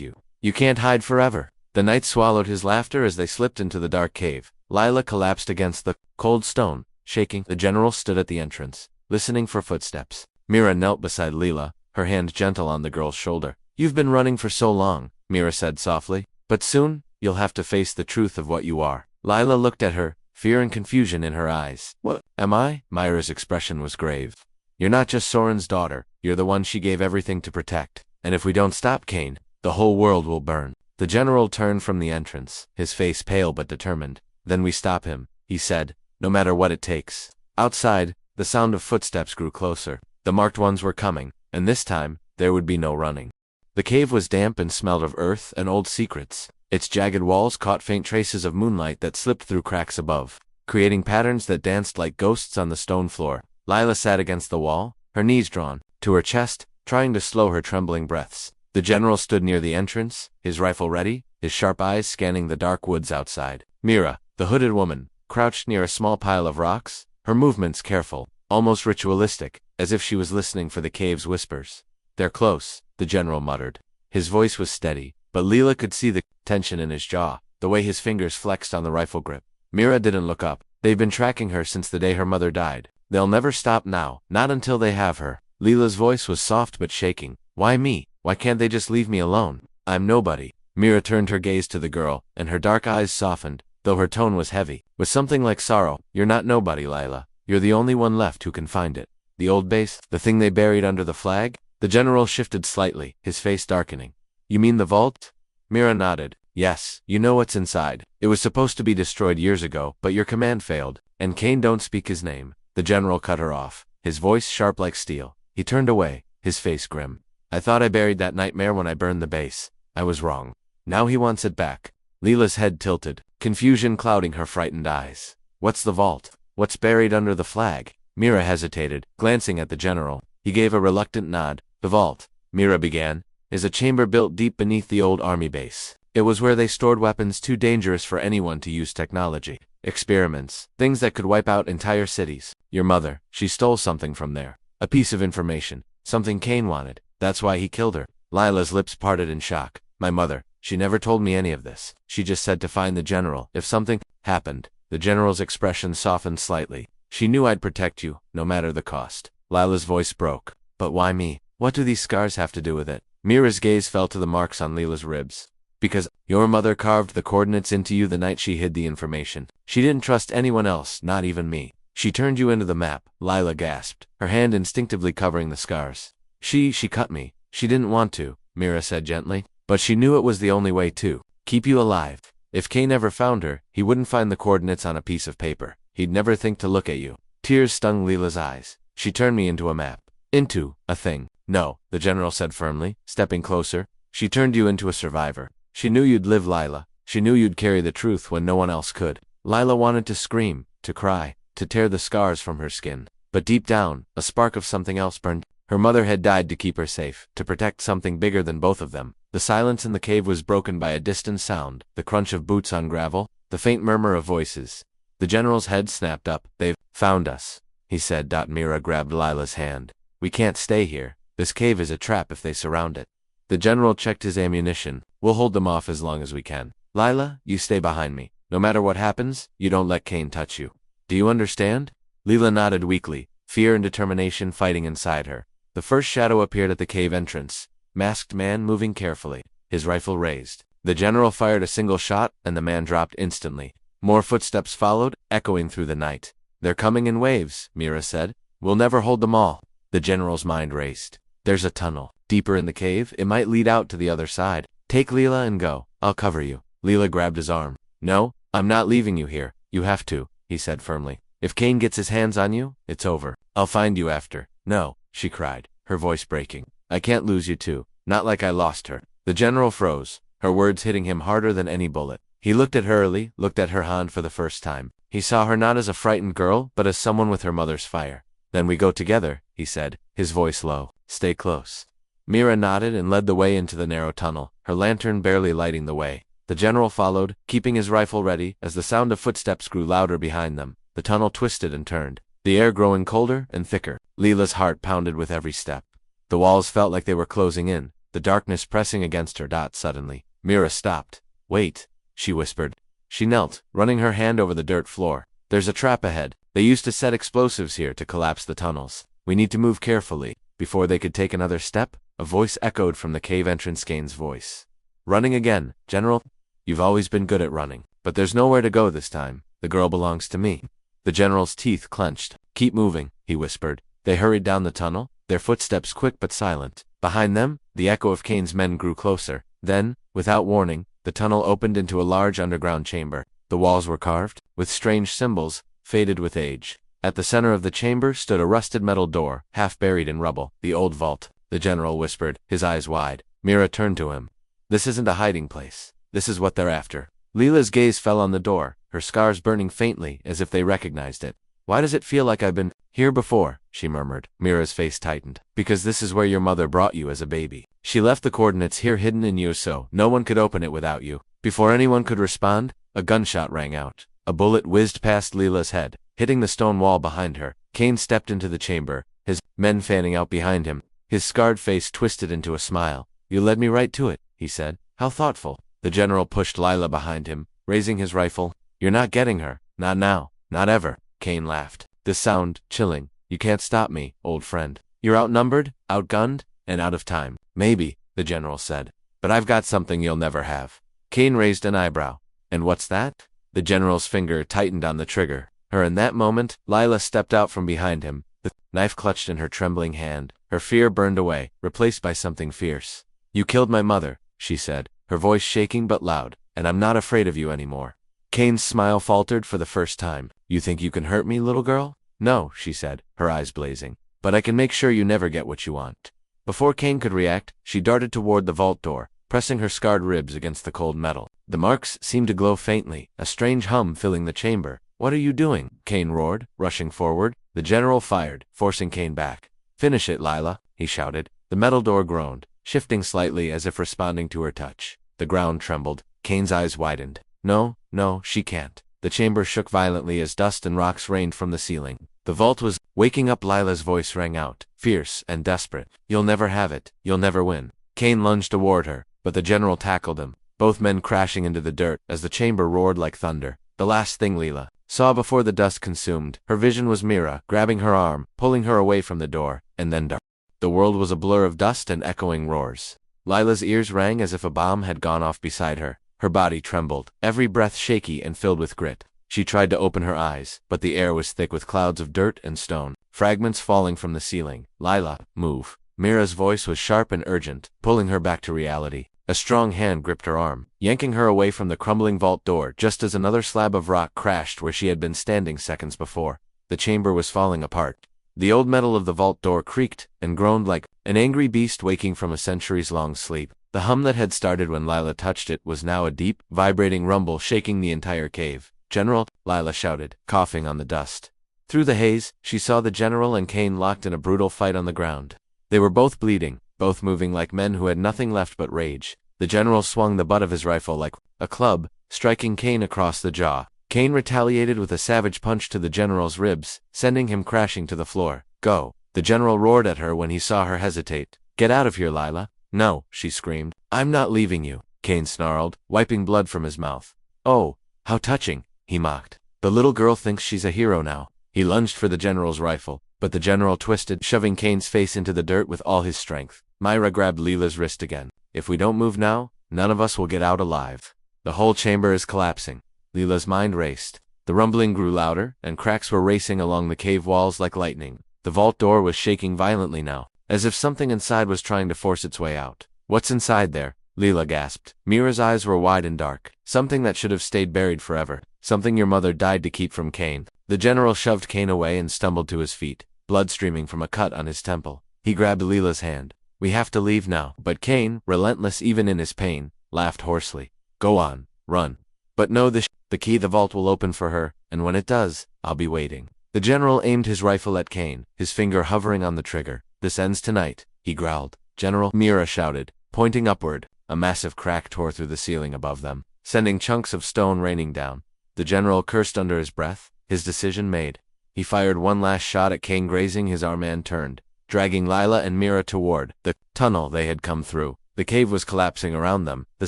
[SPEAKER 1] you. You can't hide forever." The night swallowed his laughter as they slipped into the dark cave. Lila collapsed against the cold stone, shaking. The general stood at the entrance, listening for footsteps. Mira knelt beside Lila, her hand gentle on the girl's shoulder. "You've been running for so long," Mira said softly, "but soon, you'll have to face the truth of what you are." Lila looked at her, fear and confusion in her eyes. "What am I?" Mira's expression was grave. "You're not just Soren's daughter, you're the one she gave everything to protect. And if we don't stop Cain, the whole world will burn." The general turned from the entrance, his face pale but determined. "Then we stop him," he said, "no matter what it takes." Outside, the sound of footsteps grew closer. The marked ones were coming, and this time, there would be no running. The cave was damp and smelled of earth and old secrets. Its jagged walls caught faint traces of moonlight that slipped through cracks above, creating patterns that danced like ghosts on the stone floor. Lila sat against the wall, her knees drawn to her chest, trying to slow her trembling breaths. The general stood near the entrance, his rifle ready, his sharp eyes scanning the dark woods outside. Mira, the hooded woman, crouched near a small pile of rocks, her movements careful, almost ritualistic, as if she was listening for the cave's whispers. "They're close," the general muttered. His voice was steady, but Lila could see the tension in his jaw, the way his fingers flexed on the rifle grip. Mira didn't look up. "They've been tracking her since the day her mother died. They'll never stop now, not until they have her." Lila's voice was soft but shaking. "Why me? Why can't they just leave me alone? I'm nobody." Mira turned her gaze to the girl, and her dark eyes softened, though her tone was heavy, with something like sorrow. "You're not nobody, Lila. You're the only one left who can find it. The old base, the thing they buried under the flag?" The general shifted slightly, his face darkening. "You mean the vault?" Mira nodded. "Yes, you know what's inside. It was supposed to be destroyed years ago, but your command failed, and Cain don't speak his name." The general cut her off, his voice sharp like steel. He turned away, his face grim. I thought I buried that nightmare when I burned the base. I was wrong. Now he wants it back. Leela's head tilted, confusion clouding her frightened eyes. What's the vault? What's buried under the flag? Mira hesitated, glancing at the general. He gave a reluctant nod. The vault, Mira began, is a chamber built deep beneath the old army base. It was where they stored weapons too dangerous for anyone to use technology. Experiments, things that could wipe out entire cities. Your mother, she stole something from there. A piece of information, something Kane wanted. That's why he killed her. Lila's lips parted in shock. My mother, she never told me any of this. She just said to find the general. If something happened, the general's expression softened slightly. She knew I'd protect you, no matter the cost. Lila's voice broke. But why me? What do these scars have to do with it? Mira's gaze fell to the marks on Lila's ribs. Because your mother carved the coordinates into you the night she hid the information. She didn't trust anyone else, not even me. She turned you into the map, Lila gasped, her hand instinctively covering the scars. She cut me. She didn't want to, Mira said gently. But she knew it was the only way to keep you alive. If Kane ever found her, he wouldn't find the coordinates on a piece of paper. He'd never think to look at you. Tears stung Lila's eyes. She turned me into a map. Into a thing. No, the general said firmly, stepping closer. She turned you into a survivor. She knew you'd live, Lila. She knew you'd carry the truth when no one else could. Lila wanted to scream, to cry, to tear the scars from her skin. But deep down, a spark of something else burned. Her mother had died to keep her safe, to protect something bigger than both of them. The silence in the cave was broken by a distant sound, the crunch of boots on gravel, the faint murmur of voices. The general's head snapped up. They've found us, he said. Mira grabbed Lila's hand. We can't stay here. This cave is a trap if they surround it. The general checked his ammunition. We'll hold them off as long as we can. Lila, you stay behind me. No matter what happens, you don't let Kane touch you. Do you understand? Lila nodded weakly, fear and determination fighting inside her. The first shadow appeared at the cave entrance. Masked man moving carefully, his rifle raised. The general fired a single shot, and the man dropped instantly. More footsteps followed, echoing through the night. They're coming in waves, Mira said. We'll never hold them all. The general's mind raced. There's a tunnel. Deeper in the cave, it might lead out to the other side. Take Lila and go. I'll cover you. Lila grabbed his arm. No, I'm not leaving you here. You have to, he said firmly. If Kane gets his hands on you, it's over. I'll find you after. No, she cried, her voice breaking. I can't lose you too. Not like I lost her. The general froze, her words hitting him harder than any bullet. He looked at her early, looked at her hand for the first time. He saw her not as a frightened girl, but as someone with her mother's fire. Then we go together, he said, his voice low. Stay close. Mira nodded and led the way into the narrow tunnel, her lantern barely lighting the way. The general followed, keeping his rifle ready, as the sound of footsteps grew louder behind them. The tunnel twisted and turned, the air growing colder and thicker. Lila's heart pounded with every step. The walls felt like they were closing in, the darkness pressing against her. Suddenly, Mira stopped. Wait, she whispered. She knelt, running her hand over the dirt floor. There's a trap ahead. They used to set explosives here to collapse the tunnels. We need to move carefully. Before they could take another step, a voice echoed from the cave entrance. Kane's voice. Running again, General? You've always been good at running, but there's nowhere to go this time. The girl belongs to me. The general's teeth clenched. Keep moving, he whispered. They hurried down the tunnel, their footsteps quick but silent. Behind them, the echo of Kane's men grew closer. Then, without warning, the tunnel opened into a large underground chamber. The walls were carved, with strange symbols, faded with age. At the center of the chamber stood a rusted metal door, half buried in rubble. The old vault, the general whispered, his eyes wide. Mira turned to him. This isn't a hiding place. This is what they're after. Lila's gaze fell on the door, her scars burning faintly as if they recognized it. Why does it feel like I've been here before? She murmured. Mira's face tightened. Because this is where your mother brought you as a baby. She left the coordinates here hidden in you so no one could open it without you. Before anyone could respond, a gunshot rang out. A bullet whizzed past Lila's head, hitting the stone wall behind her. Kane stepped into the chamber, his men fanning out behind him. His scarred face twisted into a smile. You led me right to it, he said. How thoughtful. The general pushed Lila behind him, raising his rifle. You're not getting her. Not now. Not ever. Kane laughed. This sound, chilling. You can't stop me, old friend. You're outnumbered, outgunned, and out of time. Maybe, the general said. But I've got something you'll never have. Kane raised an eyebrow. And what's that? The general's finger tightened on the trigger. In that moment, Lila stepped out from behind him, the knife clutched in her trembling hand. Her fear burned away, replaced by something fierce. You killed my mother, she said, her voice shaking but loud, and I'm not afraid of you anymore. Kane's smile faltered for the first time. You think you can hurt me, little girl? No, she said, her eyes blazing. but I can make sure you never get what you want." Before Kane could react, she darted toward the vault door, pressing her scarred ribs against the cold metal. The marks seemed to glow faintly, a strange hum filling the chamber. "What are you doing?" Kane roared, rushing forward. The general fired, forcing Kane back. "Finish it, Lila," he shouted. The metal door groaned, shifting slightly as if responding to her touch. The ground trembled. Kane's eyes widened. No, she can't. The chamber shook violently as dust and rocks rained from the ceiling. The vault was waking up. Lila's voice rang out, fierce and desperate. "You'll never have it. You'll never win." Kane lunged toward her, but the general tackled him, both men crashing into the dirt as the chamber roared like thunder. The last thing Lila saw before the dust consumed her vision was Mira grabbing her arm, pulling her away from the door, and then dark. The world was a blur of dust and echoing roars. Lila's ears rang as if a bomb had gone off beside her. Her body trembled, every breath shaky and filled with grit. She tried to open her eyes, but the air was thick with clouds of dirt and stone, fragments falling from the ceiling. "Lila, move." Mira's voice was sharp and urgent, pulling her back to reality. A strong hand gripped her arm, yanking her away from the crumbling vault door just as another slab of rock crashed where she had been standing seconds before. The chamber was falling apart. The old metal of the vault door creaked and groaned like an angry beast waking from a centuries-long sleep. The hum that had started when Lila touched it was now a deep, vibrating rumble shaking the entire cave. "General," Lila shouted, coughing on the dust. Through the haze, she saw the general and Kane locked in a brutal fight on the ground. They were both bleeding, both moving like men who had nothing left but rage. The general swung the butt of his rifle like a club, striking Kane across the jaw. Kane retaliated with a savage punch to the general's ribs, sending him crashing to the floor. "Go." The general roared at her when he saw her hesitate. "Get out of here, Lila." "No," she screamed. "I'm not leaving you," Kane snarled, wiping blood from his mouth. "Oh, how touching," he mocked. "The little girl thinks she's a hero now." He lunged for the general's rifle, but the general twisted, shoving Kane's face into the dirt with all his strength. Myra grabbed Lila's wrist again. "If we don't move now, none of us will get out alive. The whole chamber is collapsing." Lila's mind raced. The rumbling grew louder, and cracks were racing along the cave walls like lightning. The vault door was shaking violently now, as if something inside was trying to force its way out. "What's inside there?" Lila gasped. Mira's eyes were wide and dark. "Something that should have stayed buried forever. Something your mother died to keep from Kane." The general shoved Kane away and stumbled to his feet, blood streaming from a cut on his temple. He grabbed Lila's hand. "We have to leave now." But Kane, relentless even in his pain, laughed hoarsely. "Go on, run. But know the key the vault will open for her, and when it does, I'll be waiting." The general aimed his rifle at Kane, his finger hovering on the trigger. "This ends tonight," he growled. "General," Mira shouted, pointing upward. A massive crack tore through the ceiling above them, sending chunks of stone raining down. The general cursed under his breath, his decision made. He fired one last shot at Kane, grazing his arm, and turned, dragging Lila and Mira toward the tunnel they had come through. The cave was collapsing around them, the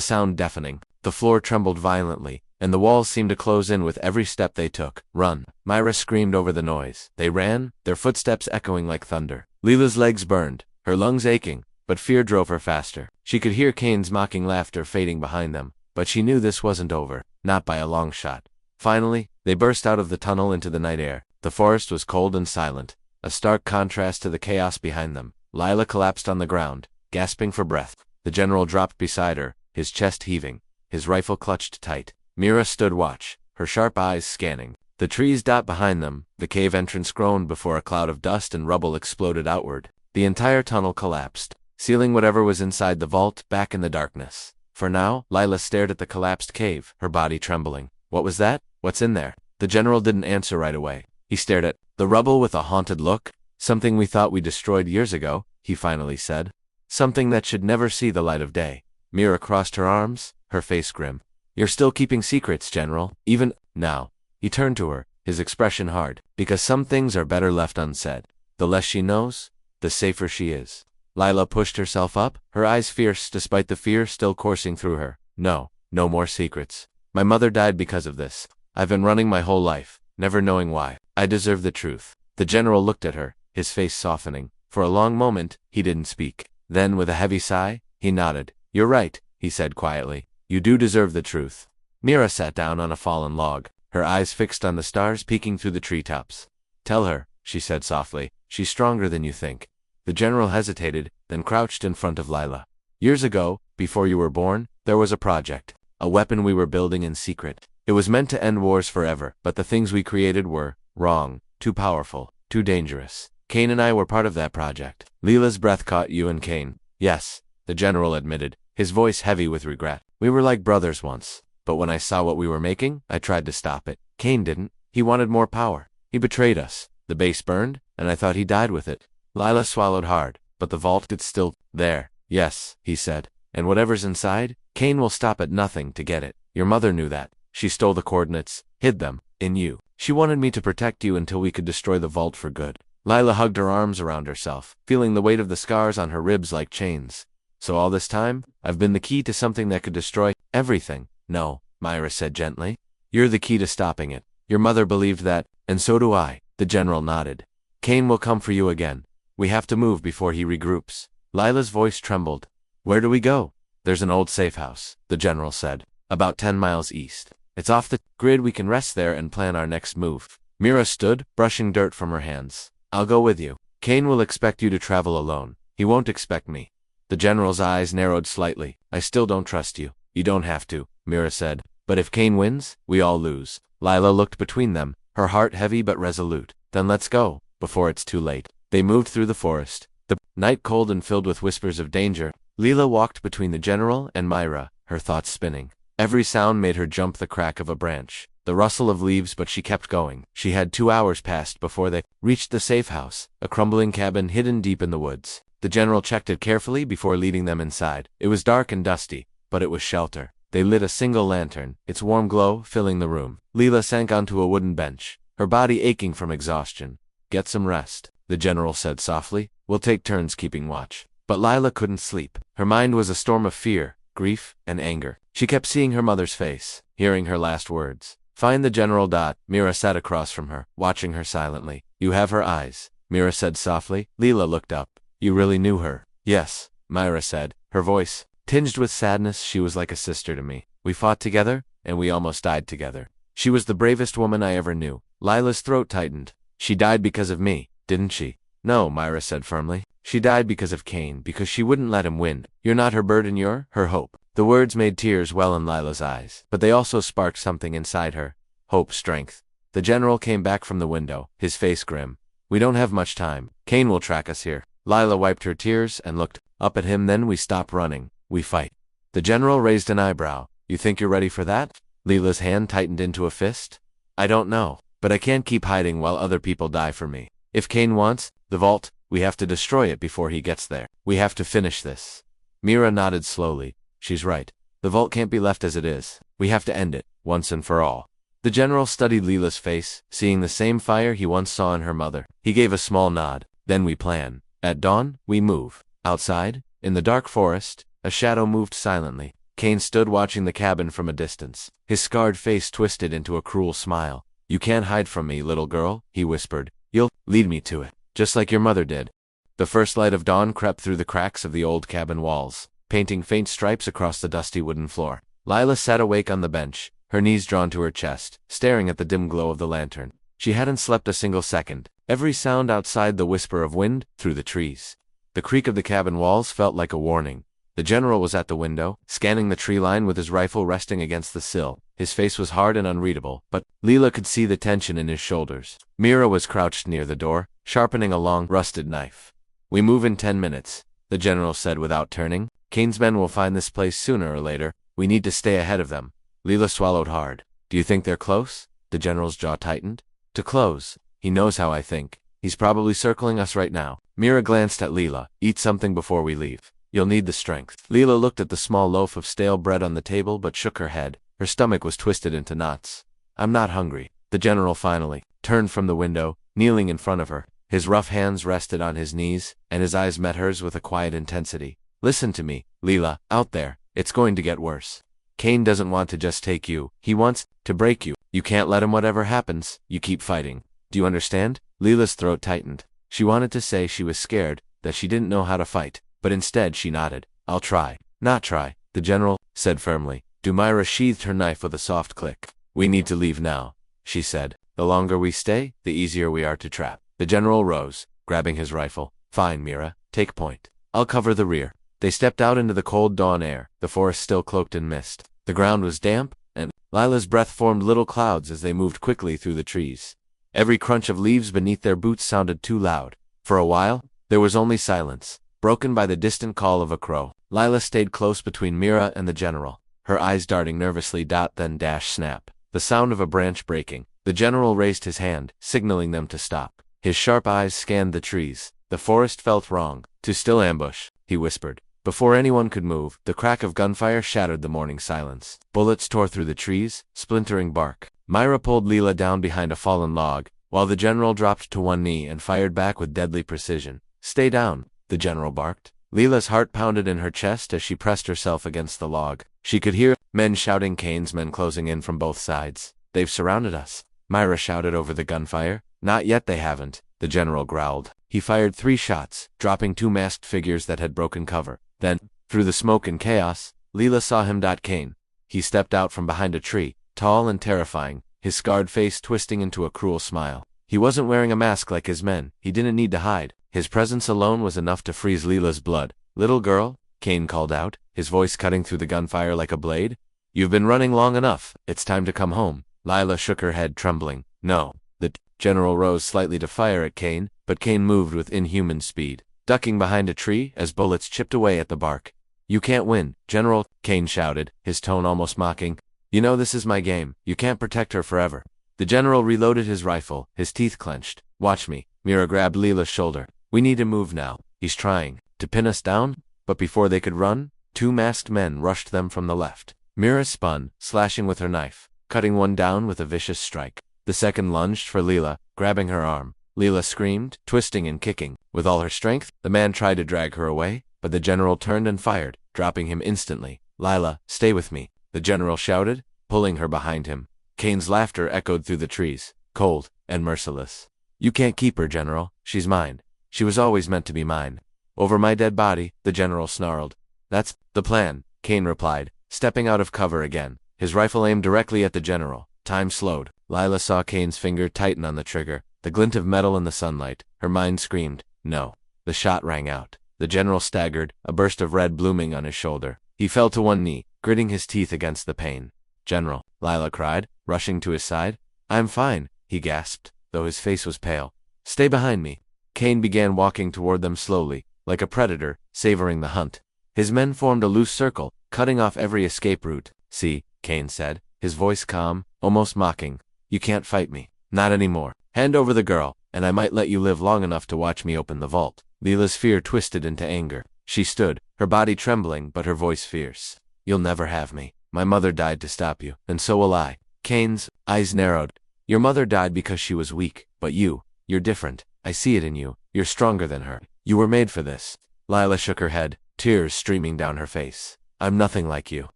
[SPEAKER 1] sound deafening. The floor trembled violently, and the walls seemed to close in with every step they took. "Run!" Myra screamed over the noise. They ran, their footsteps echoing like thunder. Lila's legs burned, her lungs aching, but fear drove her faster. She could hear Kane's mocking laughter fading behind them, but she knew this wasn't over, not by a long shot. Finally, they burst out of the tunnel into the night air. The forest was cold and silent, a stark contrast to the chaos behind them. Lila collapsed on the ground, gasping for breath. The general dropped beside her, his chest heaving, his rifle clutched tight. Mira stood watch, her sharp eyes scanning. The trees dot behind them, the cave entrance groaned before a cloud of dust and rubble exploded outward. The entire tunnel collapsed, sealing whatever was inside the vault back in the darkness. For now, Lila stared at the collapsed cave, her body trembling. "What was that? What's in there?" The general didn't answer right away. He stared at the rubble with a haunted look. "Something we thought we destroyed years ago," he finally said. "Something that should never see the light of day." Mira crossed her arms, her face grim. "You're still keeping secrets, General, even now." He turned to her, his expression hard, "Because some things are better left unsaid. The less she knows, the safer she is." Lila pushed herself up, her eyes fierce despite the fear still coursing through her. "No, no more secrets. My mother died because of this. I've been running my whole life, never knowing why. I deserve the truth." The general looked at her, his face softening. For a long moment, he didn't speak. Then, with a heavy sigh, he nodded. "You're right," he said quietly. "You do deserve the truth." Mira sat down on a fallen log, her eyes fixed on the stars peeking through the treetops. "Tell her," she said softly. "She's stronger than you think." The general hesitated, then crouched in front of Lila. "Years ago, before you were born, there was a project, a weapon we were building in secret. It was meant to end wars forever, but the things we created were wrong, too powerful, too dangerous. Kane and I were part of that project. Leela's breath caught you and Kane. Yes, the general admitted, his voice heavy with regret. We were like brothers once, but when I saw what we were making, I tried to stop it. Kane didn't. He wanted more power. He betrayed us. The base burned, and I thought he died with it. Lila swallowed hard, but the vault is still there. Yes, he said. And whatever's inside, Kane will stop at nothing to get it. Your mother knew that. She stole the coordinates, hid them, in you. She wanted me to protect you until we could destroy the vault for good. Lila hugged her arms around herself, feeling the weight of the scars on her ribs like chains. So all this time, I've been the key to something that could destroy everything. No, Myra said gently. You're the key to stopping it. Your mother believed that, and so do I. The general nodded. Kane will come for you again. We have to move before he regroups. Lila's voice trembled. Where do we go? There's an old safe house, the general said. About 10 miles east. It's off the grid. We can rest there and plan our next move. Mira stood, brushing dirt from her hands. I'll go with you. Kane will expect you to travel alone. He won't expect me. The general's eyes narrowed slightly. I still don't trust you. You don't have to, Mira said. But if Kane wins, we all lose. Lila looked between them, her heart heavy but resolute. Then let's go, before it's too late. They moved through the forest, the night cold and filled with whispers of danger. Lila walked between the general and Myra, her thoughts spinning. Every sound made her jump the crack of a branch, the rustle of leaves, but she kept going. She had 2 hours passed before they reached the safe house, a crumbling cabin hidden deep in the woods. The general checked it carefully before leading them inside. It was dark and dusty, but it was shelter. They lit a single lantern, its warm glow filling the room. Lila sank onto a wooden bench, her body aching from exhaustion. Get some rest, the general said softly. We'll take turns keeping watch. But Lila couldn't sleep. Her mind was a storm of fear, grief, and anger. She kept seeing her mother's face, hearing her last words. Find the general. Mira sat across from her, watching her silently. You have her eyes, Mira said softly. Lila looked up. You really knew her? Yes, Myra said, her voice tinged with sadness. She was like a sister to me. We fought together, and we almost died together. She was the bravest woman I ever knew. Lila's throat tightened. She died because of me, didn't she? No, Myra said firmly. She died because of Kane, because she wouldn't let him win. You're not her burden, you're her hope. The words made tears well in Lila's eyes, but they also sparked something inside her. Hope, strength. The general came back from the window, his face grim. We don't have much time. Kane will track us here. Lila wiped her tears and looked up at him. Then we stop running. We fight. The general raised an eyebrow. You think you're ready for that? Lila's hand tightened into a fist. I don't know, but I can't keep hiding while other people die for me. If Kane wants the vault, we have to destroy it before he gets there. We have to finish this. Mira nodded slowly. She's right. The vault can't be left as it is. We have to end it, once and for all. The general studied Lila's face, seeing the same fire he once saw in her mother. He gave a small nod. Then we plan. At dawn, we move. Outside, in the dark forest, a shadow moved silently. Kane stood watching the cabin from a distance, his scarred face twisted into a cruel smile. You can't hide from me, little girl, he whispered. You'll lead me to it, just like your mother did. The first light of dawn crept through the cracks of the old cabin walls, painting faint stripes across the dusty wooden floor. Lila sat awake on the bench, her knees drawn to her chest, staring at the dim glow of the lantern. She hadn't slept a single second. Every sound outside, the whisper of wind through the trees, the creak of the cabin walls, felt like a warning. The general was at the window, scanning the tree line with his rifle resting against the sill. His face was hard and unreadable, but Lila could see the tension in his shoulders. Mira was crouched near the door, sharpening a long, rusted knife. We move in 10 minutes, the general said without turning. Kane's men will find this place sooner or later. We need to stay ahead of them. Lila swallowed hard. Do you think they're close? The general's jaw tightened. To close. He knows how I think. He's probably circling us right now. Mira glanced at Lila. Eat something before we leave. You'll need the strength. Lila looked at the small loaf of stale bread on the table but shook her head. Her stomach was twisted into knots. I'm not hungry. The general finally turned from the window, kneeling in front of her. His rough hands rested on his knees, and his eyes met hers with a quiet intensity. Listen to me, Lila, out there. It's going to get worse. Kane doesn't want to just take you. He wants to break you. You can't let him. Whatever happens, you keep fighting. Do you understand? Lila's throat tightened. She wanted to say she was scared, that she didn't know how to fight, but instead she nodded. I'll try. Not try, the general said firmly. Myra sheathed her knife with a soft click. We need to leave now, she said. The longer we stay, the easier we are to trap. The general rose, grabbing his rifle. Fine, Mira, take point. I'll cover the rear. They stepped out into the cold dawn air, the forest still cloaked in mist. The ground was damp, and Lila's breath formed little clouds as they moved quickly through the trees. Every crunch of leaves beneath their boots sounded too loud. For For a while, there was only silence, broken by the distant call of a crow. Lila stayed close between Mira and the general, her eyes darting nervously. Then dash snap. The sound of a branch breaking. The general raised his hand, signaling them to stop. His sharp eyes scanned the trees. The forest felt wrong. To still ambush, he whispered. Before anyone could move, the crack of gunfire shattered the morning silence. Bullets tore through the trees, splintering bark. Myra pulled Lila down behind a fallen log, while the general dropped to one knee and fired back with deadly precision. Stay down, the general barked. Lila's heart pounded in her chest as she pressed herself against the log. She could hear men shouting, Kane's men closing in from both sides. They've surrounded us, Myra shouted over the gunfire. Not yet, they haven't, the general growled. He fired 3 shots, dropping 2 masked figures that had broken cover. Then, through the smoke and chaos, Lila saw him. Kane. He stepped out from behind a tree, tall and terrifying, his scarred face twisting into a cruel smile. He wasn't wearing a mask like his men. He didn't need to hide. His presence alone was enough to freeze Lila's blood. Little girl, Kane called out, his voice cutting through the gunfire like a blade. You've been running long enough. It's time to come home. Lila shook her head, trembling. No. The general rose slightly to fire at Kane, but Kane moved with inhuman speed, ducking behind a tree as bullets chipped away at the bark. You can't win, General, Kane shouted, his tone almost mocking. You know this is my game. You can't protect her forever. The general reloaded his rifle, his teeth clenched. Watch me. Mira grabbed Lila's shoulder. We need to move now. He's trying to pin us down, but before they could run, 2 masked men rushed them from the left. Mira spun, slashing with her knife, cutting one down with a vicious strike. The second lunged for Lila, grabbing her arm. Lila screamed, twisting and kicking. With all her strength, the man tried to drag her away, but the general turned and fired, dropping him instantly. Lila, stay with me, the general shouted, pulling her behind him. Kane's laughter echoed through the trees, cold and merciless. You can't keep her, General. She's mine. She was always meant to be mine. Over my dead body, the general snarled. That's the plan, Kane replied, stepping out of cover again, his rifle aimed directly at the general. Time slowed. Lila saw Kane's finger tighten on the trigger, the glint of metal in the sunlight. Her mind screamed, no. The shot rang out. The general staggered, a burst of red blooming on his shoulder. He fell to one knee, gritting his teeth against the pain. General, Lila cried, rushing to his side. I'm fine, he gasped, though his face was pale. Stay behind me. Kane began walking toward them slowly, like a predator, savoring the hunt. His men formed a loose circle, cutting off every escape route. See, Kane said, his voice calm, almost mocking. You can't fight me. Not anymore. Hand over the girl, and I might let you live long enough to watch me open the vault. Lila's fear twisted into anger. She stood, her body trembling but her voice fierce. You'll never have me. My mother died to stop you, and so will I. Kane's eyes narrowed. Your mother died because she was weak, but you're different. I see it in you. You're stronger than her. You were made for this. Lila shook her head, tears streaming down her face. I'm nothing like you.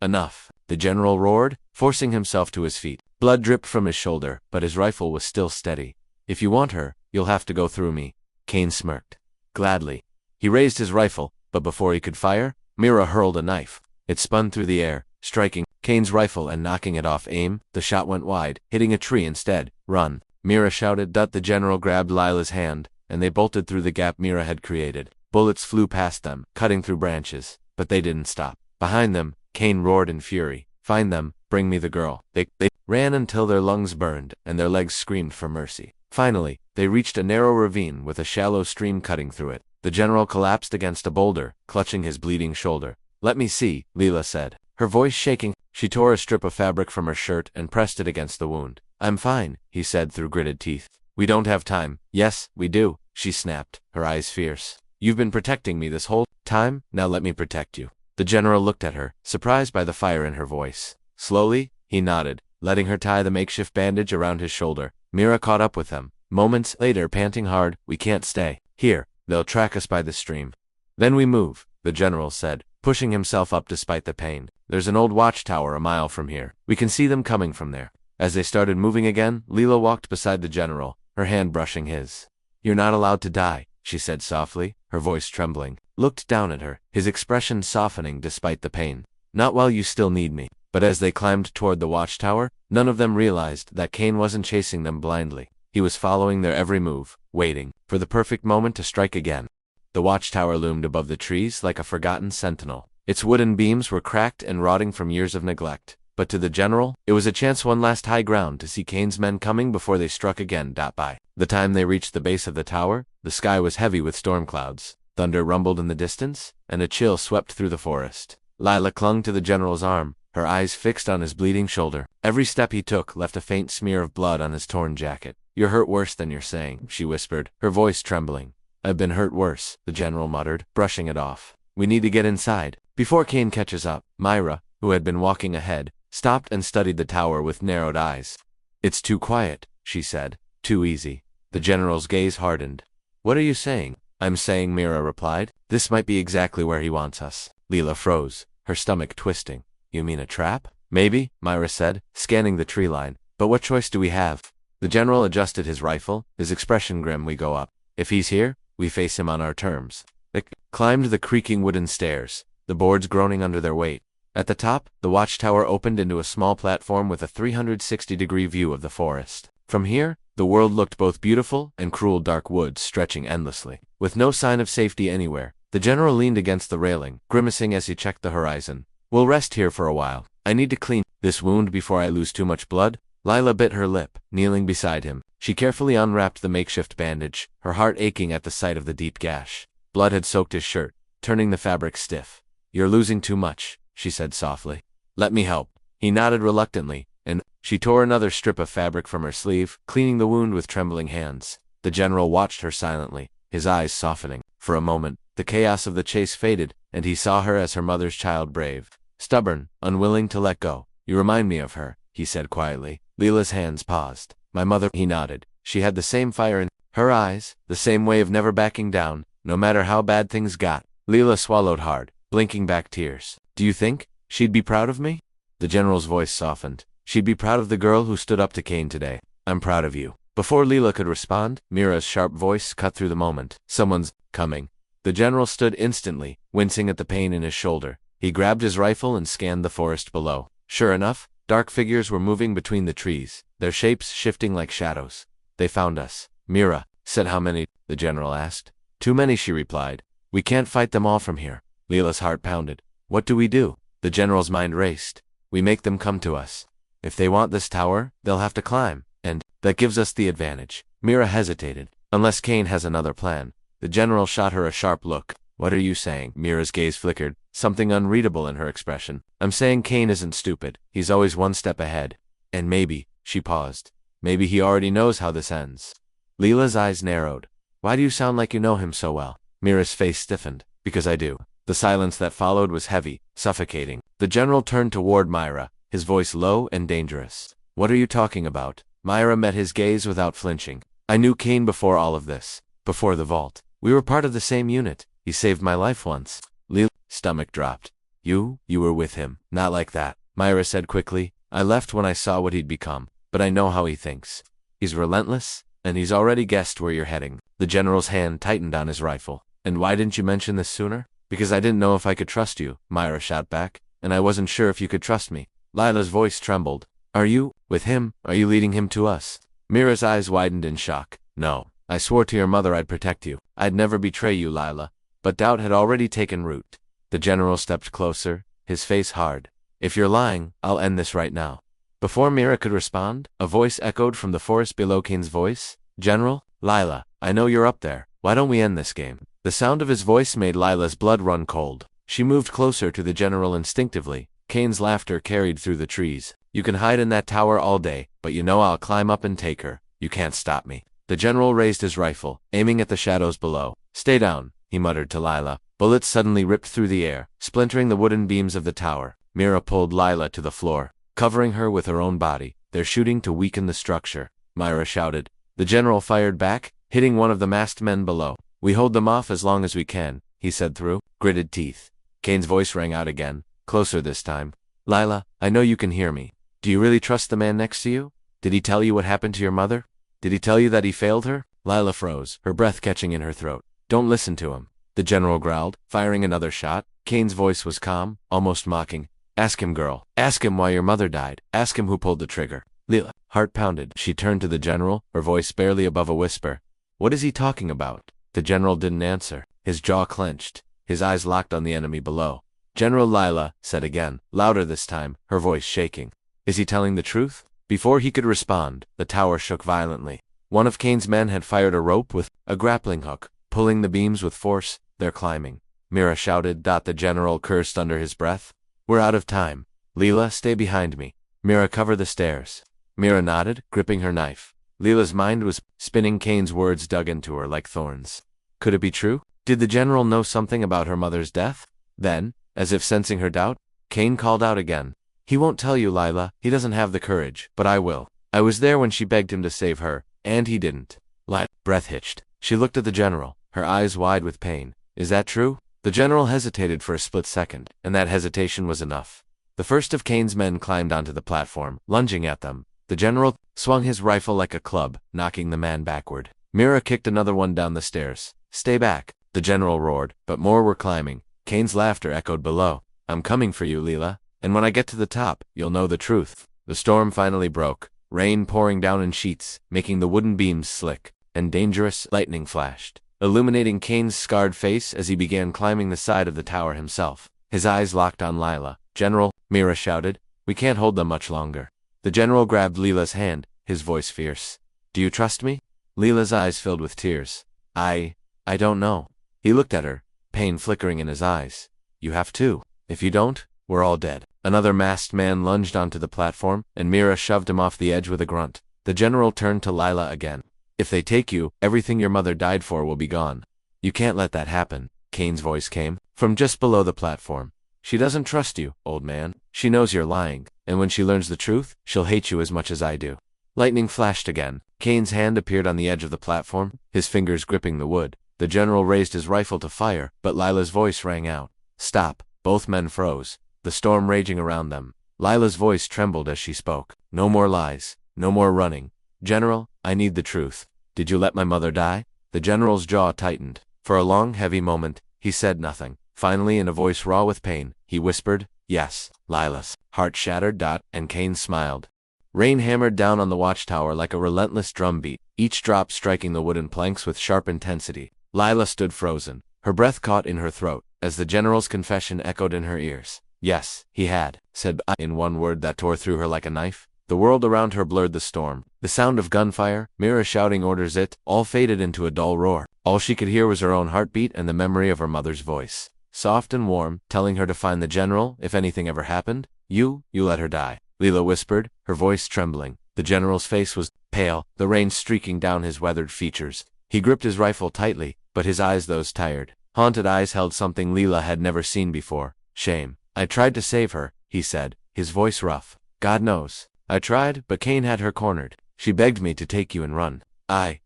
[SPEAKER 1] Enough. The general roared, forcing himself to his feet. Blood dripped from his shoulder, but his rifle was still steady. If you want her, you'll have to go through me. Kane smirked. Gladly. He raised his rifle, but before he could fire, Mira hurled a knife. It spun through the air, striking Kane's rifle and knocking it off aim. The shot went wide, hitting a tree instead. Run. Mira shouted. The general grabbed Lila's hand, and they bolted through the gap Mira had created. Bullets flew past them, cutting through branches, but they didn't stop. Behind them, Kane roared in fury. Find them, bring me the girl. They ran until their lungs burned, and their legs screamed for mercy. Finally, they reached a narrow ravine with a shallow stream cutting through it. The general collapsed against a boulder, clutching his bleeding shoulder. Let me see, Lila said, her voice shaking. She tore a strip of fabric from her shirt and pressed it against the wound. I'm fine, he said through gritted teeth. We don't have time. Yes, we do, she snapped, her eyes fierce. You've been protecting me this whole time, now let me protect you. The general looked at her, surprised by the fire in her voice. Slowly, he nodded, letting her tie the makeshift bandage around his shoulder. Mira caught up with them. Moments later, panting hard, we can't stay here. They'll track us by the stream. Then we move, the general said, pushing himself up despite the pain. There's an old watchtower a mile from here. We can see them coming from there. As they started moving again, Lila walked beside the general, her hand brushing his. You're not allowed to die, she said softly, her voice trembling. Looked down at her, his expression softening despite the pain. Not while you still need me. But as they climbed toward the watchtower, none of them realized that Kane wasn't chasing them blindly. He was following their every move, waiting for the perfect moment to strike again. The watchtower loomed above the trees like a forgotten sentinel. Its wooden beams were cracked and rotting from years of neglect. but to the general, it was a chance, one last high ground to see Kane's men coming before they struck again. By the time they reached the base of the tower, the sky was heavy with storm clouds, thunder rumbled in the distance, and a chill swept through the forest. Lila clung to the general's arm, her eyes fixed on his bleeding shoulder. Every step he took left a faint smear of blood on his torn jacket. "You're hurt worse than you're saying," she whispered, her voice trembling. "I've been hurt worse," the general muttered, brushing it off. "We need to get inside before Kane catches up." Myra, who had been walking ahead, stopped and studied the tower with narrowed eyes. "It's too quiet," she said. "Too easy." The general's gaze hardened. "What are you saying?" "I'm saying," Myra replied, "this might be exactly where he wants us." Lila froze, her stomach twisting. "You mean a trap?" "Maybe," Myra said, scanning the tree line. "But what choice do we have?" The general adjusted his rifle, his expression grim. "We go up. If he's here, we face him on our terms." They climbed the creaking wooden stairs, the boards groaning under their weight. At the top, the watchtower opened into a small platform with a 360-degree view of the forest. From here, the world looked both beautiful and cruel, dark woods stretching endlessly. With no sign of safety anywhere, the general leaned against the railing, grimacing as he checked the horizon. "We'll rest here for a while. I need to clean this wound before I lose too much blood." Lila bit her lip, kneeling beside him. She carefully unwrapped the makeshift bandage, her heart aching at the sight of the deep gash. Blood had soaked his shirt, turning the fabric stiff. "You're losing too much," she said softly. "Let me help." He nodded reluctantly, and she tore another strip of fabric from her sleeve, cleaning the wound with trembling hands. The general watched her silently, his eyes softening. For a moment, the chaos of the chase faded, and he saw her as her mother's child, brave, stubborn, unwilling to let go. "You remind me of her," he said quietly. Lila's hands paused. "My mother," he nodded. "She had the same fire in her eyes, the same way of never backing down, no matter how bad things got." Lila swallowed hard, blinking back tears. "Do you think she'd be proud of me?" The general's voice softened. "She'd be proud of the girl who stood up to Kane today. I'm proud of you." Before Lila could respond, Mira's sharp voice cut through the moment. "Someone's coming." The general stood instantly, wincing at the pain in his shoulder. He grabbed his rifle and scanned the forest below. Sure enough, dark figures were moving between the trees, their shapes shifting like shadows. "They found us." Mira said. "How many?" the general asked. "Too many," she replied. "We can't fight them all from here." Lila's heart pounded. "What do we do?" The general's mind raced. "We make them come to us. If they want this tower, they'll have to climb, and that gives us the advantage." Mira hesitated. "Unless Kane has another plan." The general shot her a sharp look. "What are you saying?" Mira's gaze flickered, something unreadable in her expression. "I'm saying Kane isn't stupid. He's always one step ahead. And maybe," she paused, "maybe he already knows how this ends." Lila's eyes narrowed. "Why do you sound like you know him so well?" Mira's face stiffened. "Because I do." The silence that followed was heavy, suffocating. The general turned toward Myra, his voice low and dangerous. "What are you talking about?" Myra met his gaze without flinching. "I knew Kane before all of this. Before the vault. We were part of the same unit. He saved my life once." Lila's stomach dropped. You were with him." "Not like that," Myra said quickly. "I left when I saw what he'd become. But I know how he thinks. He's relentless, and he's already guessed where you're heading." The general's hand tightened on his rifle. "And why didn't you mention this sooner?" "Because I didn't know if I could trust you," Myra shot back. "And I wasn't sure if you could trust me." Lila's voice trembled. "Are you with him? Are you leading him to us?" Mira's eyes widened in shock. "No. I swore to your mother I'd protect you. I'd never betray you, Lila." But doubt had already taken root. The general stepped closer, his face hard. "If you're lying, I'll end this right now." Before Mira could respond, a voice echoed from the forest below. Kane's voice. "General? Lila, I know you're up there. Why don't we end this game?" The sound of his voice made Lila's blood run cold. She moved closer to the general instinctively. Kane's laughter carried through the trees. "You can hide in that tower all day, but you know I'll climb up and take her. You can't stop me." The general raised his rifle, aiming at the shadows below. "Stay down," he muttered to Lila. Bullets suddenly ripped through the air, splintering the wooden beams of the tower. Mira pulled Lila to the floor, covering her with her own body. "They're shooting to weaken the structure," Myra shouted. The general fired back, hitting one of the masked men below. "We hold them off as long as we can," he said through gritted teeth. Kane's voice rang out again, closer this time. "Lila, I know you can hear me. Do you really trust the man next to you? Did he tell you what happened to your mother? Did he tell you that he failed her?" Lila froze, her breath catching in her throat. "Don't listen to him," the general growled, firing another shot. Kane's voice was calm, almost mocking. "Ask him, girl. Ask him why your mother died. Ask him who pulled the trigger." Lila, heart pounded. She turned to the general, her voice barely above a whisper. "What is he talking about?" The general didn't answer. His jaw clenched, his eyes locked on the enemy below. General Lila said again, louder this time, her voice shaking. Is he telling the truth? Before he could respond, the tower shook violently. One of Kane's men had fired a rope with a grappling hook, pulling the beams with force. They're climbing. Mira shouted. The general cursed under his breath. We're out of time. Lila, stay behind me. Mira, cover the stairs. Mira nodded, gripping her knife. Lila's mind was spinning. Kane's words dug into her like thorns. Could it be true? Did the general know something about her mother's death? Then, as if sensing her doubt, Kane called out again. He won't tell you, Lila. He doesn't have the courage, but I will. I was there when she begged him to save her, and he didn't. Lila's breath hitched. She looked at the general, her eyes wide with pain. Is that true? The general hesitated for a split second, and that hesitation was enough. The first of Kane's men climbed onto the platform, lunging at them. The general swung his rifle like a club, knocking the man backward. Mira kicked another one down the stairs. Stay back, the general roared, but more were climbing. Kane's laughter echoed below. I'm coming for you, Lila, and when I get to the top, you'll know the truth. The storm finally broke, rain pouring down in sheets, making the wooden beams slick, and dangerous lightning flashed, illuminating Kane's scarred face as he began climbing the side of the tower himself. His eyes locked on Lila. General, Mira shouted, we can't hold them much longer. The general grabbed Lila's hand, his voice fierce. Do you trust me? Lila's eyes filled with tears. I don't know. He looked at her, pain flickering in his eyes. You have to. If you don't, we're all dead. Another masked man lunged onto the platform, and Mira shoved him off the edge with a grunt. The general turned to Lila again. If they take you, everything your mother died for will be gone. You can't let that happen, Kane's voice came from just below the platform. She doesn't trust you, old man. She knows you're lying, and when she learns the truth, she'll hate you as much as I do. Lightning flashed again. Kane's hand appeared on the edge of the platform, his fingers gripping the wood. The general raised his rifle to fire, but Lila's voice rang out. Stop. Both men froze, the storm raging around them. Lila's voice trembled as she spoke. No more lies. No more running. General, I need the truth. Did you let my mother die? The general's jaw tightened. For a long, heavy moment, he said nothing. Finally, in a voice raw with pain, he whispered, yes. Lila's heart shattered. And Kane smiled. Rain hammered down on the watchtower like a relentless drumbeat, each drop striking the wooden planks with sharp intensity. Lila stood frozen, her breath caught in her throat, as the general's confession echoed in her ears. Yes, he had, said in one word that tore through her like a knife. The world around her blurred the storm. The sound of gunfire, Mira shouting orders, all faded into a dull roar. All she could hear was her own heartbeat and the memory of her mother's voice, soft and warm, telling her to find the general if anything ever happened. You let her die, Lila whispered, her voice trembling. The general's face was pale, the rain streaking down his weathered features. He gripped his rifle tightly, but his eyes, those tired, haunted eyes, held something Lila had never seen before. Shame. I tried to save her, he said, his voice rough. God knows. I tried, but Kane had her cornered. She begged me to take you and run.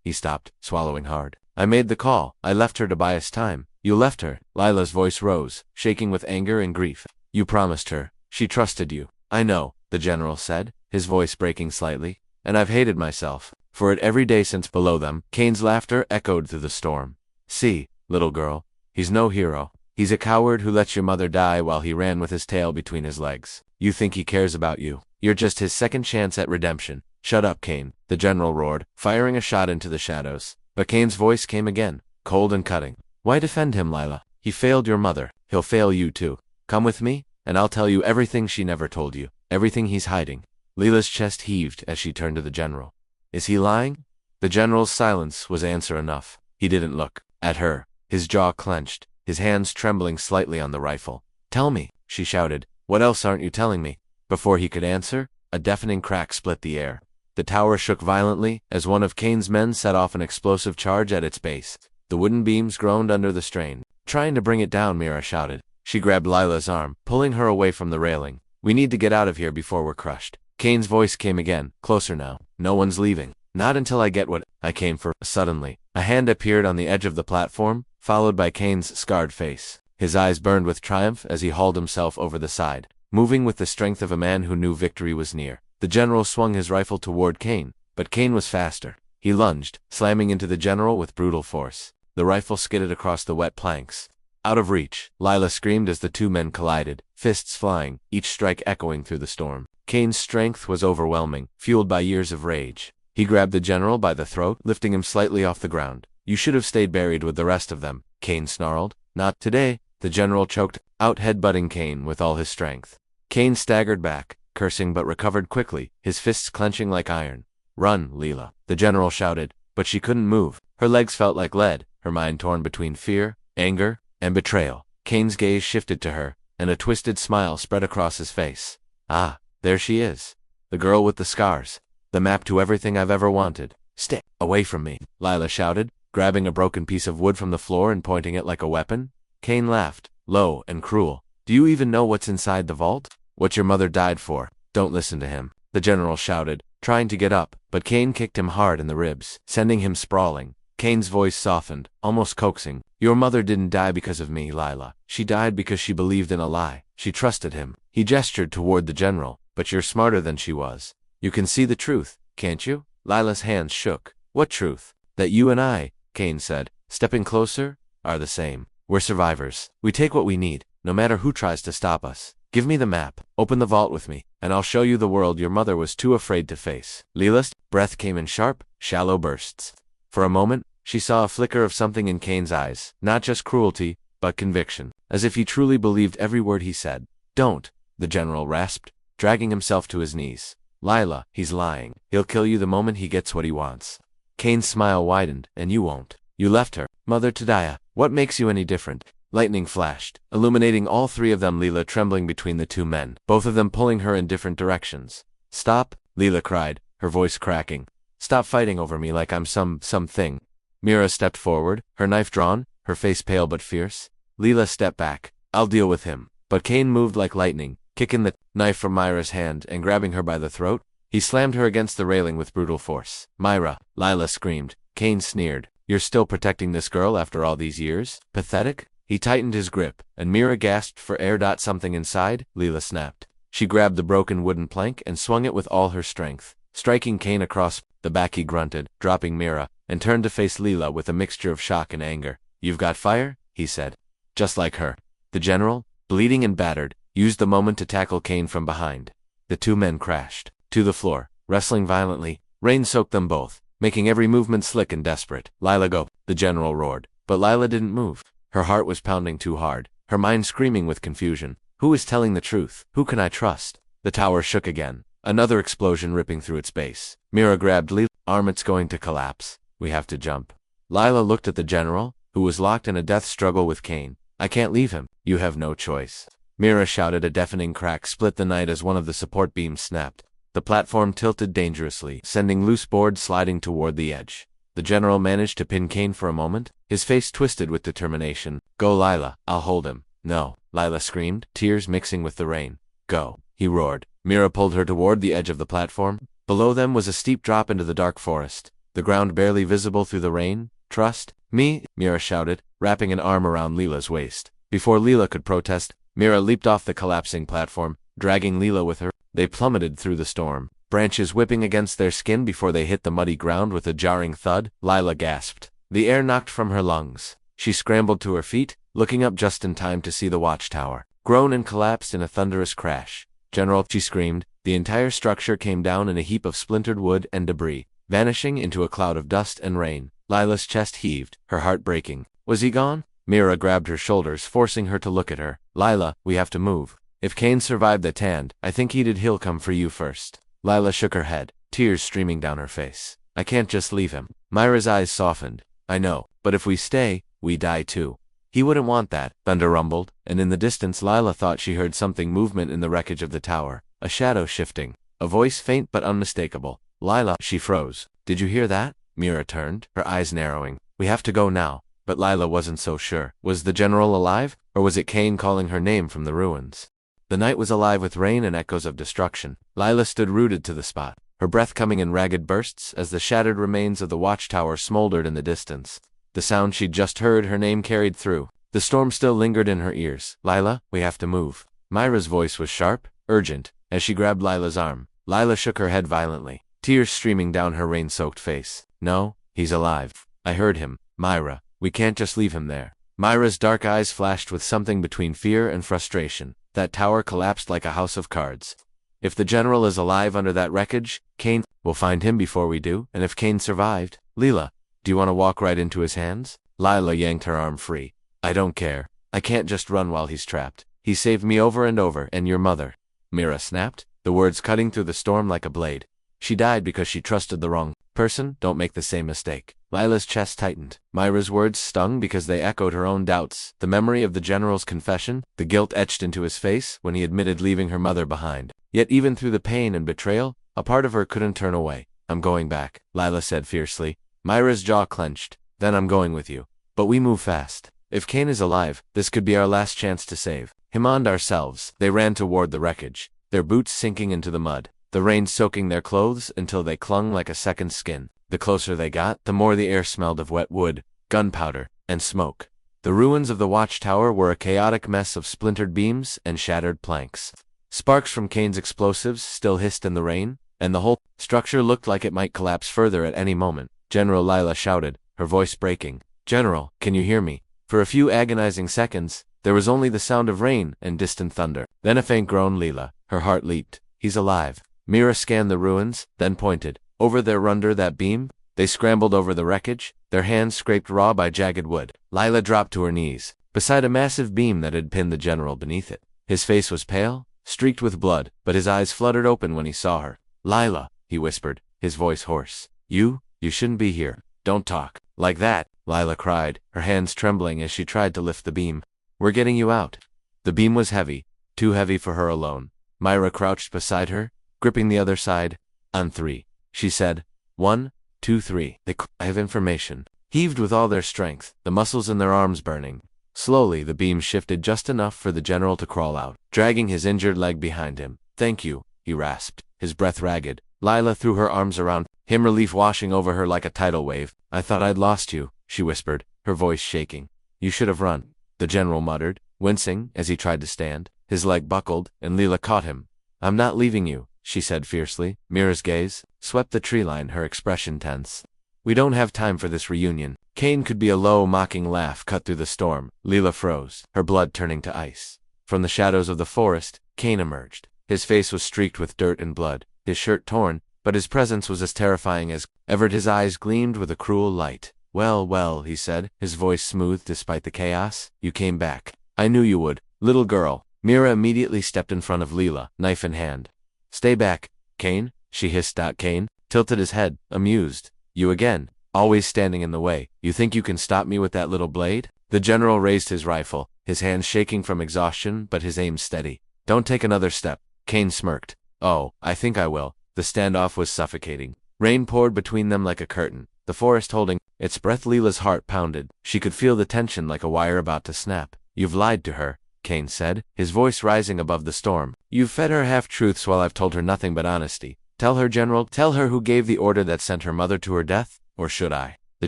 [SPEAKER 1] He stopped, swallowing hard. I made the call. I left her to buy us time. You left her. Lila's voice rose, shaking with anger and grief. You promised her. She trusted you. I know, the general said, his voice breaking slightly. And I've hated myself for it every day since. Below them, Kane's laughter echoed through the storm. See, little girl, he's no hero. He's a coward who lets your mother die while he ran with his tail between his legs. You think he cares about you. You're just his second chance at redemption. Shut up, Kane, the general roared, firing a shot into the shadows. But Kane's voice came again, cold and cutting. Why defend him, Lila? He failed your mother. He'll fail you too. Come with me, and I'll tell you everything she never told you, everything he's hiding. Lila's chest heaved as she turned to the general. Is he lying? The general's silence was answer enough. He didn't look at her, his jaw clenched, his hands trembling slightly on the rifle. Tell me, she shouted. What else aren't you telling me? Before he could answer, a deafening crack split the air. The tower shook violently as one of Kane's men set off an explosive charge at its base. The wooden beams groaned under the strain. Trying to bring it down, Mira shouted. She grabbed Lila's arm, pulling her away from the railing. We need to get out of here before we're crushed. Kane's voice came again, closer now. No one's leaving. Not until I get what I came for. Suddenly, a hand appeared on the edge of the platform, followed by Kane's scarred face. His eyes burned with triumph as he hauled himself over the side, moving with the strength of a man who knew victory was near. The general swung his rifle toward Kane, but Kane was faster. He lunged, slamming into the general with brutal force. The rifle skidded across the wet planks. Out of reach, Lila screamed as the two men collided, fists flying, each strike echoing through the storm. Kane's strength was overwhelming, fueled by years of rage. He grabbed the general by the throat, lifting him slightly off the ground. You should have stayed buried with the rest of them, Kane snarled. Not today, The general choked out, headbutting Kane with all his strength. Kane staggered back, cursing, but recovered quickly, his fists clenching like iron. "Run, Leela," the general shouted, but she couldn't move. Her legs felt like lead, her mind torn between fear, anger, and betrayal. Kane's gaze shifted to her, and a twisted smile spread across his face. "Ah, there she is. The girl with the scars. The map to everything I've ever wanted. Stay away from me," Leela shouted, grabbing a broken piece of wood from the floor and pointing it like a weapon. Kane laughed, low and cruel. "Do you even know what's inside the vault? What your mother died for?" "Don't listen to him," the general shouted, trying to get up, but Kane kicked him hard in the ribs, sending him sprawling. Kane's voice softened, almost coaxing. "Your mother didn't die because of me, Leela. She died because she believed in a lie. She trusted him." He gestured toward the general. "But you're smarter than she was. You can see the truth, can't you?" Lila's hands shook. "What truth?" "That you and I," Kane said, stepping closer, "are the same. We're survivors. We take what we need, no matter who tries to stop us. Give me the map, open the vault with me, and I'll show you the world your mother was too afraid to face." Leela's breath came in sharp, shallow bursts. For a moment, she saw a flicker of something in Kane's eyes, not just cruelty, but conviction, as if he truly believed every word he said. "Don't," the general rasped, dragging himself to his knees. "Leela, he's lying. He'll kill you the moment he gets what he wants." Kane's smile widened. "And you won't. You left her mother to die. What makes you any different?" Lightning flashed, illuminating all three of them, Leela trembling between the two men, both of them pulling her in different directions. "Stop," Leela cried, her voice cracking. "Stop fighting over me like I'm something." Mira stepped forward, her knife drawn, her face pale but fierce. Leela stepped back. "I'll deal with him." But Kane moved like lightning, kicking the knife from Myra's hand and grabbing her by the throat. He slammed her against the railing with brutal force. "Myra," Leela screamed. Kane sneered. "You're still protecting this girl after all these years? Pathetic?" He tightened his grip, and Mira gasped for air. "Something inside," Leela snapped. She grabbed the broken wooden plank and swung it with all her strength, striking Kane across the back. He grunted, dropping Mira, and turned to face Leela with a mixture of shock and anger. "You've got fire," he said. "Just like her." The general, bleeding and battered, used the moment to tackle Kane from behind. The two men crashed to the floor, wrestling violently. Rain soaked them both, making every movement slick and desperate. "Leela, go," the general roared. But Leela didn't move. Her heart was pounding too hard, her mind screaming with confusion. Who is telling the truth? Who can I trust? The tower shook again, another explosion ripping through its base. Mira grabbed Leela's arm. "It's going to collapse. We have to jump." Leela looked at the general, who was locked in a death struggle with Kane. "I can't leave him." "You have no choice." Mira shouted. A deafening crack split the night as one of the support beams snapped. The platform tilted dangerously, sending loose boards sliding toward the edge. The general managed to pin Kane for a moment, his face twisted with determination. "Go, Leela, I'll hold him." "No," Leela screamed, tears mixing with the rain. "Go," he roared. Mira pulled her toward the edge of the platform. Below them was a steep drop into the dark forest, the ground barely visible through the rain. "Trust me," Mira shouted, wrapping an arm around Leela's waist. Before Leela could protest, Mira leaped off the collapsing platform, dragging Leela with her. They plummeted through the storm, branches whipping against their skin before they hit the muddy ground with a jarring thud. Leela gasped. The air knocked from her lungs. She scrambled to her feet, looking up just in time to see the watchtower groan and collapsed in a thunderous crash. "General," she screamed. The entire structure came down in a heap of splintered wood and debris, vanishing into a cloud of dust and rain. Lila's chest heaved, her heart breaking. Was he gone? Mira grabbed her shoulders, forcing her to look at her. "Leela, we have to move. If Kane survived the Tand, I think he'll come for you first." Leela shook her head, tears streaming down her face. "I can't just leave him." Myra's eyes softened. "I know, but if we stay, we die too." "He wouldn't want that," thunder rumbled, and in the distance Leela thought she heard something movement in the wreckage of the tower, a shadow shifting, a voice faint but unmistakable. "Leela," she froze. "Did you hear that?" Mira turned, her eyes narrowing. "We have to go now." But Leela wasn't so sure. Was the general alive, or was it Kane calling her name from the ruins? The night was alive with rain and echoes of destruction. Leela stood rooted to the spot, her breath coming in ragged bursts as the shattered remains of the watchtower smoldered in the distance. The sound she'd just heard her name carried through. The storm still lingered in her ears. "Leela, we have to move." Myra's voice was sharp, urgent, as she grabbed Lila's arm. Leela shook her head violently, tears streaming down her rain-soaked face. "No, he's alive. I heard him. Myra, we can't just leave him there." Myra's dark eyes flashed with something between fear and frustration. That tower collapsed like a house of cards. If the general is alive under that wreckage, Kane will find him before we do. And if Kane survived, Leela, do you want to walk right into his hands? Leela yanked her arm free. "I don't care." I can't just run while he's trapped. He saved me over and over, and your mother. Mira snapped, the words cutting through the storm like a blade. She died because she trusted the wrong person. Don't make the same mistake. Lila's chest tightened. Myra's words stung because they echoed her own doubts. The memory of the general's confession, the guilt etched into his face when he admitted leaving her mother behind. Yet even through the pain and betrayal, a part of her couldn't turn away. I'm going back, Lila said fiercely. Myra's jaw clenched. Then I'm going with you. But we move fast. If Kane is alive, this could be our last chance to save him and ourselves. They ran toward the wreckage, their boots sinking into the mud, the rain soaking their clothes until they clung like a second skin. The closer they got, the more the air smelled of wet wood, gunpowder, and smoke. The ruins of the watchtower were a chaotic mess of splintered beams and shattered planks. Sparks from Kane's explosives still hissed in the rain, and the whole structure looked like it might collapse further at any moment. General, Lila shouted, her voice breaking. General, can you hear me? For a few agonizing seconds, there was only the sound of rain and distant thunder. Then a faint groan. Lila, her heart leaped. He's alive. Mira scanned the ruins, then pointed. Over there under that beam, they scrambled over the wreckage, their hands scraped raw by jagged wood. Lila dropped to her knees, beside a massive beam that had pinned the general beneath it. His face was pale, streaked with blood, but his eyes fluttered open when he saw her. Lila, he whispered, his voice hoarse. You shouldn't be here. Don't talk like that, Lila cried, her hands trembling as she tried to lift the beam. We're getting you out. The beam was heavy, too heavy for her alone. Myra crouched beside her, gripping the other side. On three, she said. 1, 2, 3. I have information. Heaved with all their strength, the muscles in their arms burning. Slowly, the beam shifted just enough for the general to crawl out, dragging his injured leg behind him. Thank you, he rasped, his breath ragged. Lila threw her arms around him, relief washing over her like a tidal wave. I thought I'd lost you, she whispered, her voice shaking. You should have run, the general muttered, wincing as he tried to stand. His leg buckled, and Lila caught him. I'm not leaving you, she said fiercely. Mira's gaze swept the tree line, her expression tense. We don't have time for this reunion. Kane could be a low, mocking laugh cut through the storm. Lila froze, her blood turning to ice. From the shadows of the forest, Kane emerged. His face was streaked with dirt and blood, his shirt torn, but his presence was as terrifying as ever. His eyes gleamed with a cruel light. Well, well, he said, his voice smooth despite the chaos. You came back. I knew you would. Little girl. Mira immediately stepped in front of Lila, knife in hand. Stay back, Kane, she hissed. Kane tilted his head, amused. You again, always standing in the way. You think you can stop me with that little blade? The general raised his rifle, his hands shaking from exhaustion but his aim steady. Don't take another step. Kane smirked. Oh, I think I will. The standoff was suffocating. Rain poured between them like a curtain, the forest holding its breath. Lila's heart pounded. She could feel the tension like a wire about to snap. You've lied to her, Kane said, his voice rising above the storm. You've fed her half-truths while I've told her nothing but honesty. Tell her, General, tell her who gave the order that sent her mother to her death, or should I? The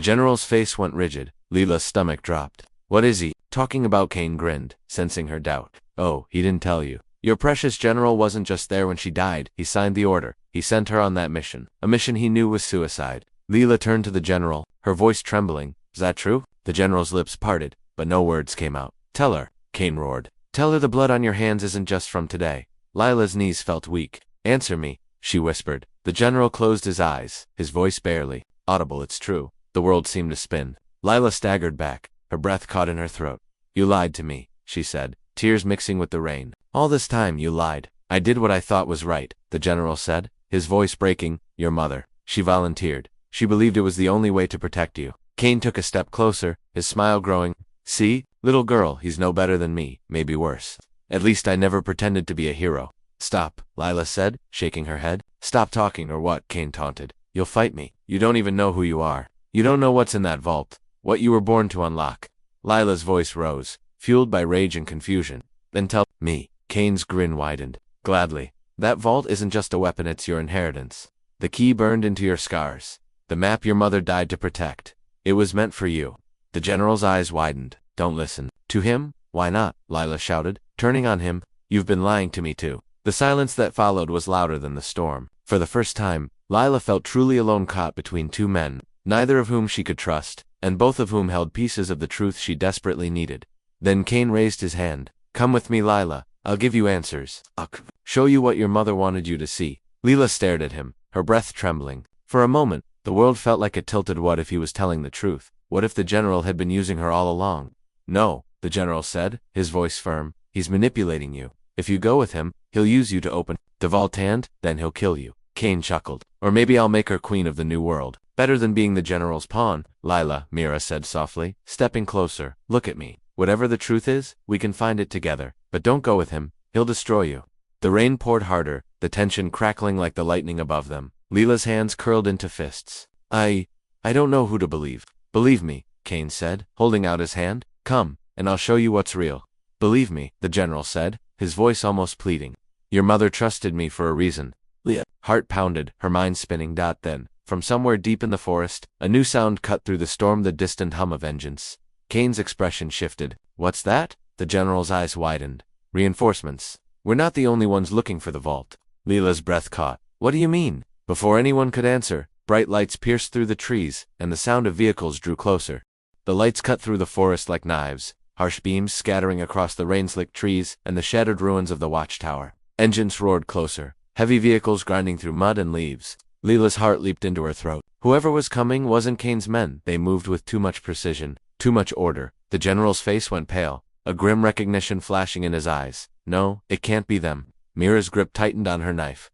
[SPEAKER 1] general's face went rigid. Lila's stomach dropped. What is he talking about? Kane grinned, sensing her doubt. Oh, he didn't tell you. Your precious general wasn't just there when she died. He signed the order. He sent her on that mission. A mission he knew was suicide. Lila turned to the general, her voice trembling. Is that true? The general's lips parted, but no words came out. Tell her, Kane roared. Tell her the blood on your hands isn't just from today. Lila's knees felt weak. Answer me, she whispered. The general closed his eyes, his voice barely audible. It's true. The world seemed to spin. Lila staggered back, her breath caught in her throat. You lied to me, she said, tears mixing with the rain. All this time you lied. I did what I thought was right, the general said, his voice breaking. Your mother. She volunteered. She believed it was the only way to protect you. Kane took a step closer, his smile growing. See, little girl, he's no better than me, maybe worse. At least I never pretended to be a hero. Stop, Lila said, shaking her head. Stop talking or what? Kane taunted. You'll fight me. You don't even know who you are. You don't know what's in that vault, what you were born to unlock. Lila's voice rose, fueled by rage and confusion. Then tell me. Kane's grin widened. Gladly. That vault isn't just a weapon, it's your inheritance. The key burned into your scars. The map your mother died to protect. It was meant for you. The general's eyes widened. Don't listen to him? Why not? Lila shouted, turning on him. You've been lying to me too. The silence that followed was louder than the storm. For the first time, Lila felt truly alone, caught between two men, neither of whom she could trust, and both of whom held pieces of the truth she desperately needed. Then Kane raised his hand. Come with me, Lila. I'll give you answers. I'll show you what your mother wanted you to see. Lila stared at him, her breath trembling. For a moment, the world felt like it tilted. What if he was telling the truth? What if the general had been using her all along? No, the general said, his voice firm. He's manipulating you. If you go with him, he'll use you to open the vault and then he'll kill you. Kane chuckled. Or maybe I'll make her queen of the new world. Better than being the general's pawn, Lila, Mira said softly, stepping closer. Look at me. Whatever the truth is, we can find it together. But don't go with him. He'll destroy you. The rain poured harder, the tension crackling like the lightning above them. Lila's hands curled into fists. I don't know who to believe. Believe me, Kane said, holding out his hand. Come, and I'll show you what's real. Believe me, the general said, his voice almost pleading. Your mother trusted me for a reason. Leah, heart pounded, her mind spinning. Then, from somewhere deep in the forest, a new sound cut through the storm, the distant hum of engines. Kane's expression shifted. What's that? The general's eyes widened. Reinforcements. We're not the only ones looking for the vault. Leela's breath caught. What do you mean? Before anyone could answer, bright lights pierced through the trees, and the sound of vehicles drew closer. The lights cut through the forest like knives, harsh beams scattering across the rain-slicked trees and the shattered ruins of the watchtower. Engines roared closer, heavy vehicles grinding through mud and leaves. Leela's heart leaped into her throat. Whoever was coming wasn't Kane's men. They moved with too much precision, too much order. The general's face went pale, a grim recognition flashing in his eyes. No, it can't be them. Mira's grip tightened on her knife.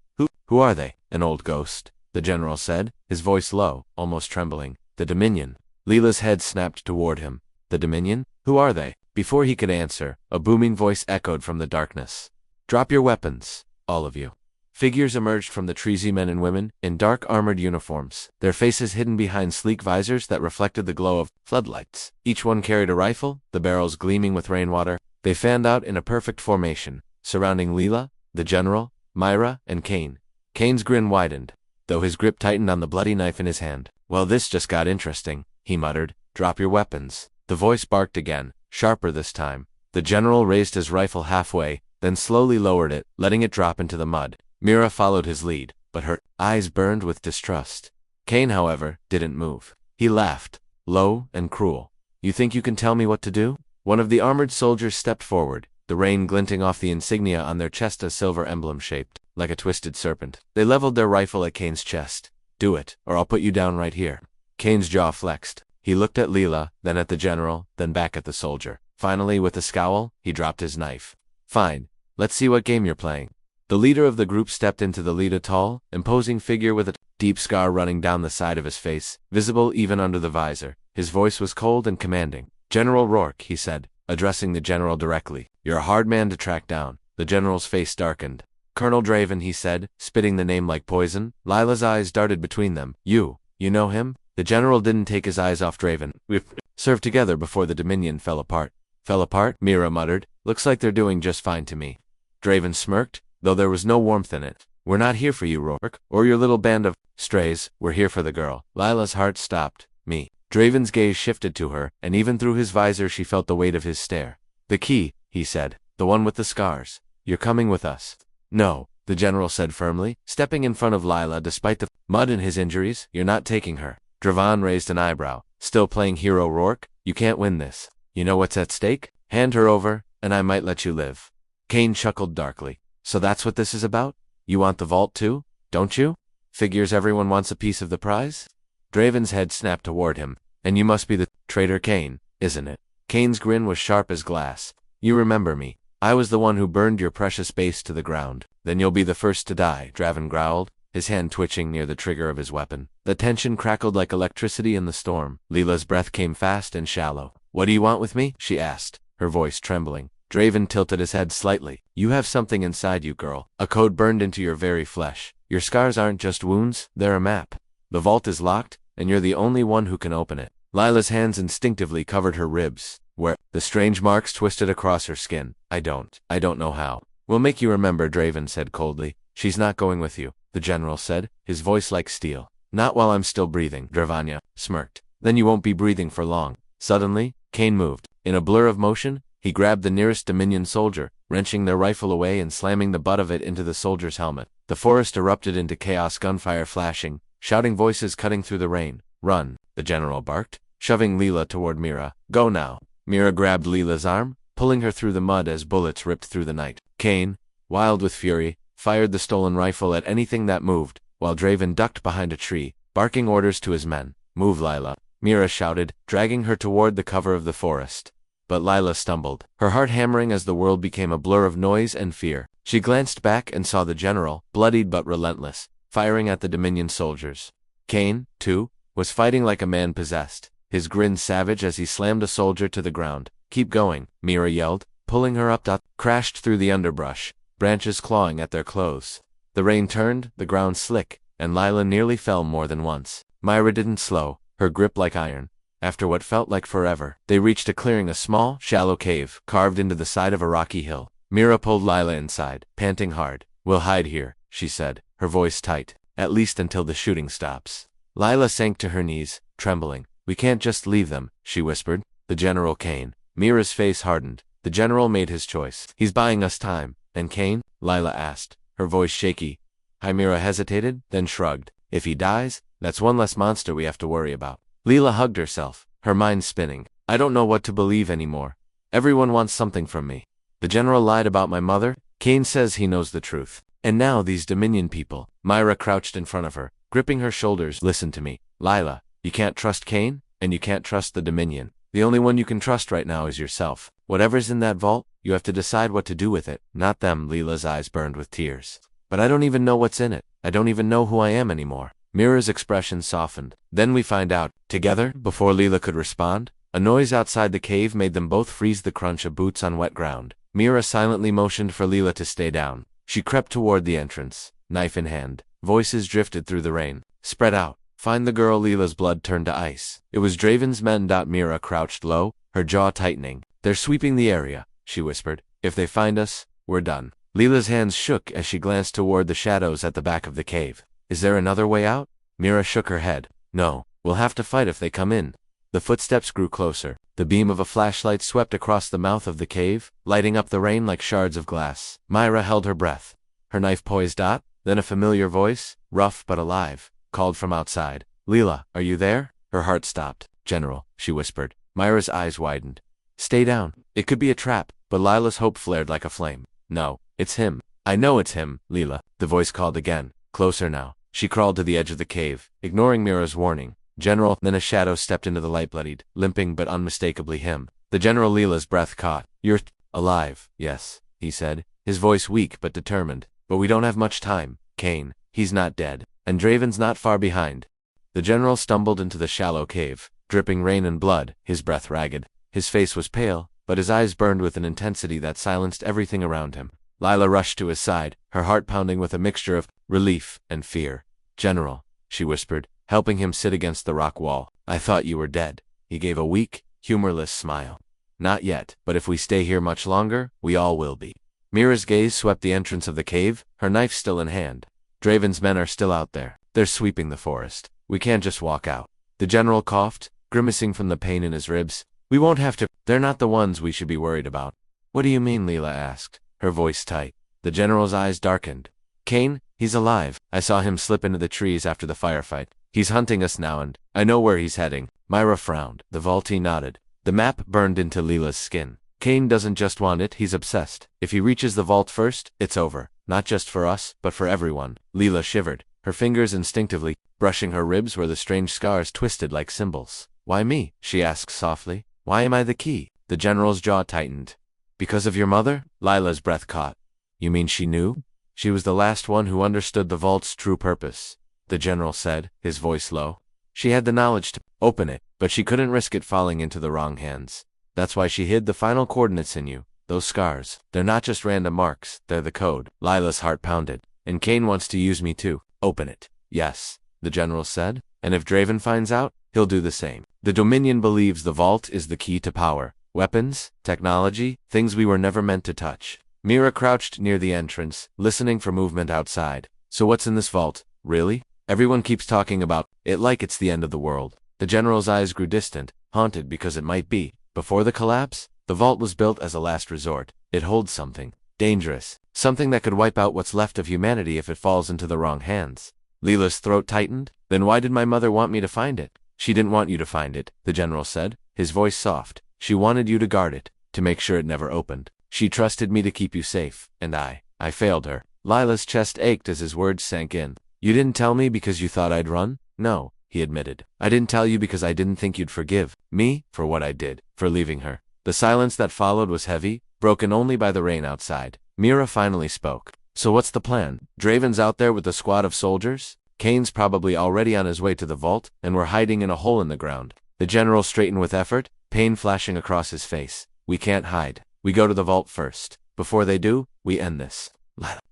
[SPEAKER 1] Who are they? An old ghost, the general said, his voice low, almost trembling. The Dominion. Leela's head snapped toward him. The Dominion? Who are they? Before he could answer, a booming voice echoed from the darkness. Drop your weapons, all of you. Figures emerged from the trees, men and women, in dark armored uniforms, their faces hidden behind sleek visors that reflected the glow of floodlights. Each one carried a rifle, the barrels gleaming with rainwater. They fanned out in a perfect formation, surrounding Leela, the general, Myra, and Kane. Kane's grin widened, though his grip tightened on the bloody knife in his hand. Well, this just got interesting, he muttered. Drop your weapons. The voice barked again, sharper this time. The general raised his rifle halfway, then slowly lowered it, letting it drop into the mud. Mira followed his lead, but her eyes burned with distrust. Kane, however, didn't move. He laughed, low and cruel. You think you can tell me what to do? One of the armored soldiers stepped forward, the rain glinting off the insignia on their chest, a silver emblem shaped like a twisted serpent. They leveled their rifle at Kane's chest. Do it, or I'll put you down right here. Kane's jaw flexed. He looked at Leela, then at the general, then back at the soldier. Finally, with a scowl, he dropped his knife. Fine, let's see what game you're playing. The leader of the group stepped into the lead, a tall, imposing figure with a deep scar running down the side of his face, visible even under the visor. His voice was cold and commanding. General Rourke, he said, addressing the general directly. You're a hard man to track down. The general's face darkened. Colonel Draven, he said, spitting the name like poison. Lila's eyes darted between them. You know him? The general didn't take his eyes off Draven. We've served together before the Dominion fell apart. Fell apart? Mira muttered. Looks like they're doing just fine to me. Draven smirked, though there was no warmth in it. We're not here for you, Rourke, or your little band of strays. We're here for the girl. Lila's heart stopped. Me. Draven's gaze shifted to her, and even through his visor she felt the weight of his stare. The key, he said. The one with the scars. You're coming with us. No, the general said firmly, stepping in front of Lila despite the mud in his injuries. You're not taking her. Draven raised an eyebrow. Still playing hero, Rourke? You can't win this. You know what's at stake? Hand her over, and I might let you live. Kane chuckled darkly. So that's what this is about? You want the vault too, don't you? Figures everyone wants a piece of the prize? Draven's head snapped toward him. And you must be the traitor Kane, isn't it? Kane's grin was sharp as glass. You remember me. I was the one who burned your precious base to the ground. Then you'll be the first to die, Draven growled, his hand twitching near the trigger of his weapon. The tension crackled like electricity in the storm. Leela's breath came fast and shallow. What do you want with me? She asked, her voice trembling. Draven tilted his head slightly. You have something inside you, girl. A code burned into your very flesh. Your scars aren't just wounds, they're a map. The vault is locked, and you're the only one who can open it. Lila's hands instinctively covered her ribs, where the strange marks twisted across her skin. I don't know how. We'll make you remember, Draven said coldly. She's not going with you, the general said, his voice like steel. Not while I'm still breathing, Dravanya smirked. Then you won't be breathing for long. Suddenly, Kane moved. In a blur of motion, he grabbed the nearest Dominion soldier, wrenching their rifle away and slamming the butt of it into the soldier's helmet. The forest erupted into chaos, gunfire flashing, shouting voices cutting through the rain. Run, the general barked, shoving Leela toward Mira. Go now. Mira grabbed Leela's arm, pulling her through the mud as bullets ripped through the night. Kane, wild with fury, fired the stolen rifle at anything that moved, while Draven ducked behind a tree, barking orders to his men. Move, Lila, Mira shouted, dragging her toward the cover of the forest. but Lila stumbled, her heart hammering as the world became a blur of noise and fear. She glanced back and saw the general, bloodied but relentless, firing at the Dominion soldiers. Kane, too, was fighting like a man possessed, his grin savage as he slammed a soldier to the ground. "Keep going," Mira yelled, pulling her up. Crashed through the underbrush, branches clawing at their clothes. The rain turned, the ground slick, and Lila nearly fell more than once. Myra didn't slow, her grip like iron. After what felt like forever, they reached a clearing, a small, shallow cave, carved into the side of a rocky hill. Mira pulled Lila inside, panting hard. "We'll hide here," she said, her voice tight, "at least until the shooting stops." Lila sank to her knees, trembling. "We can't just leave them," she whispered. "The General Kane." Mira's face hardened. "The General made his choice. He's buying us time." "And Kane?" Lila asked, her voice shaky. Mira hesitated, then shrugged. "If he dies, that's one less monster we have to worry about." Lila hugged herself, her mind spinning. "I don't know what to believe anymore. Everyone wants something from me. The General lied about my mother. Kane says he knows the truth. And now these Dominion people." Myra crouched in front of her, gripping her shoulders. "Listen to me, Lila. You can't trust Kane, and you can't trust the Dominion. The only one you can trust right now is yourself. Whatever's in that vault, you have to decide what to do with it, not them." Lila's eyes burned with tears. "But I don't even know what's in it. I don't even know who I am anymore." Mira's expression softened. "Then we find out, together." Before Lila could respond, a noise outside the cave made them both freeze, the crunch of boots on wet ground. Mira silently motioned for Lila to stay down. She crept toward the entrance, knife in hand. Voices drifted through the rain. "Spread out. Find the girl." Lila's blood turned to ice. "It was Draven's men." Mira crouched low, her jaw tightening. "They're sweeping the area," she whispered. "If they find us, we're done." Lila's hands shook as she glanced toward the shadows at the back of the cave. "Is there another way out?" Mira shook her head. "No, we'll have to fight if they come in." The footsteps grew closer. The beam of a flashlight swept across the mouth of the cave, lighting up the rain like shards of glass. Myra held her breath, her knife poised. Then a familiar voice, rough but alive, called from outside. "Lila, are you there?" Her heart stopped. "General," she whispered. Myra's eyes widened. "Stay down. It could be a trap." But Lila's hope flared like a flame. "No, it's him. I know it's him, Lila." The voice called again, closer now. She crawled to the edge of the cave, ignoring Mira's warning. "General." Then a shadow stepped into the light, bloodied, limping but unmistakably him. The General. Lila's breath caught. "You're alive." "Yes," he said, his voice weak but determined. "But we don't have much time. Kane, he's not dead. And Draven's not far behind." The General stumbled into the shallow cave, dripping rain and blood, his breath ragged. His face was pale, but his eyes burned with an intensity that silenced everything around him. Lila rushed to his side, her heart pounding with a mixture of relief and fear. "General," she whispered, helping him sit against the rock wall. "I thought you were dead." He gave a weak, humorless smile. "Not yet, but if we stay here much longer, we all will be." Mira's gaze swept the entrance of the cave, her knife still in hand. "Draven's men are still out there. They're sweeping the forest. We can't just walk out." The General coughed, grimacing from the pain in his ribs. "We won't have to. They're not the ones we should be worried about." "What do you mean?" Lila asked, her voice tight. The General's eyes darkened. "Kane, he's alive. I saw him slip into the trees after the firefight. He's hunting us now, and I know where he's heading." Myra frowned. The vaultee nodded. The map burned into Lila's skin. "Kane doesn't just want it, he's obsessed. If he reaches the vault first, it's over. Not just for us, but for everyone." Lila shivered, her fingers instinctively brushing her ribs where the strange scars twisted like symbols. "Why me?" she asked softly. "Why am I the key?" The General's jaw tightened. "Because of your mother?" Lila's breath caught. "You mean she knew?" "She was the last one who understood the vault's true purpose," the General said, his voice low. "She had the knowledge to open it, but she couldn't risk it falling into the wrong hands. That's why she hid the final coordinates in you. Those scars, they're not just random marks, they're the code." Lila's heart pounded. "And Kane wants to use me too." "Open it." "Yes," the General said. "And if Draven finds out, he'll do the same. The Dominion believes the vault is the key to power. Weapons, technology, things we were never meant to touch." Mira crouched near the entrance, listening for movement outside. "So what's in this vault, really? Everyone keeps talking about it like it's the end of the world." The General's eyes grew distant, haunted because it might be. Before the collapse, the vault was built as a last resort. It holds something dangerous, something that could wipe out what's left of humanity if it falls into the wrong hands. Lila's throat tightened. "Then why did my mother want me to find it?" "She didn't want you to find it," the General said, his voice soft. "She wanted you to guard it, to make sure it never opened. She trusted me to keep you safe, and I failed her." Lila's chest ached as his words sank in. "You didn't tell me because you thought I'd run?" "No," he admitted. "I didn't tell you because I didn't think you'd forgive me for what I did, for leaving her." The silence that followed was heavy, broken only by the rain outside. Mira finally spoke. So what's the plan? Draven's out there with a squad of soldiers? Kane's probably already on his way to the vault, and we're hiding in a hole in the ground. The general straightened with effort, pain flashing across his face. We can't hide. We go to the vault first. Before they do, we end this.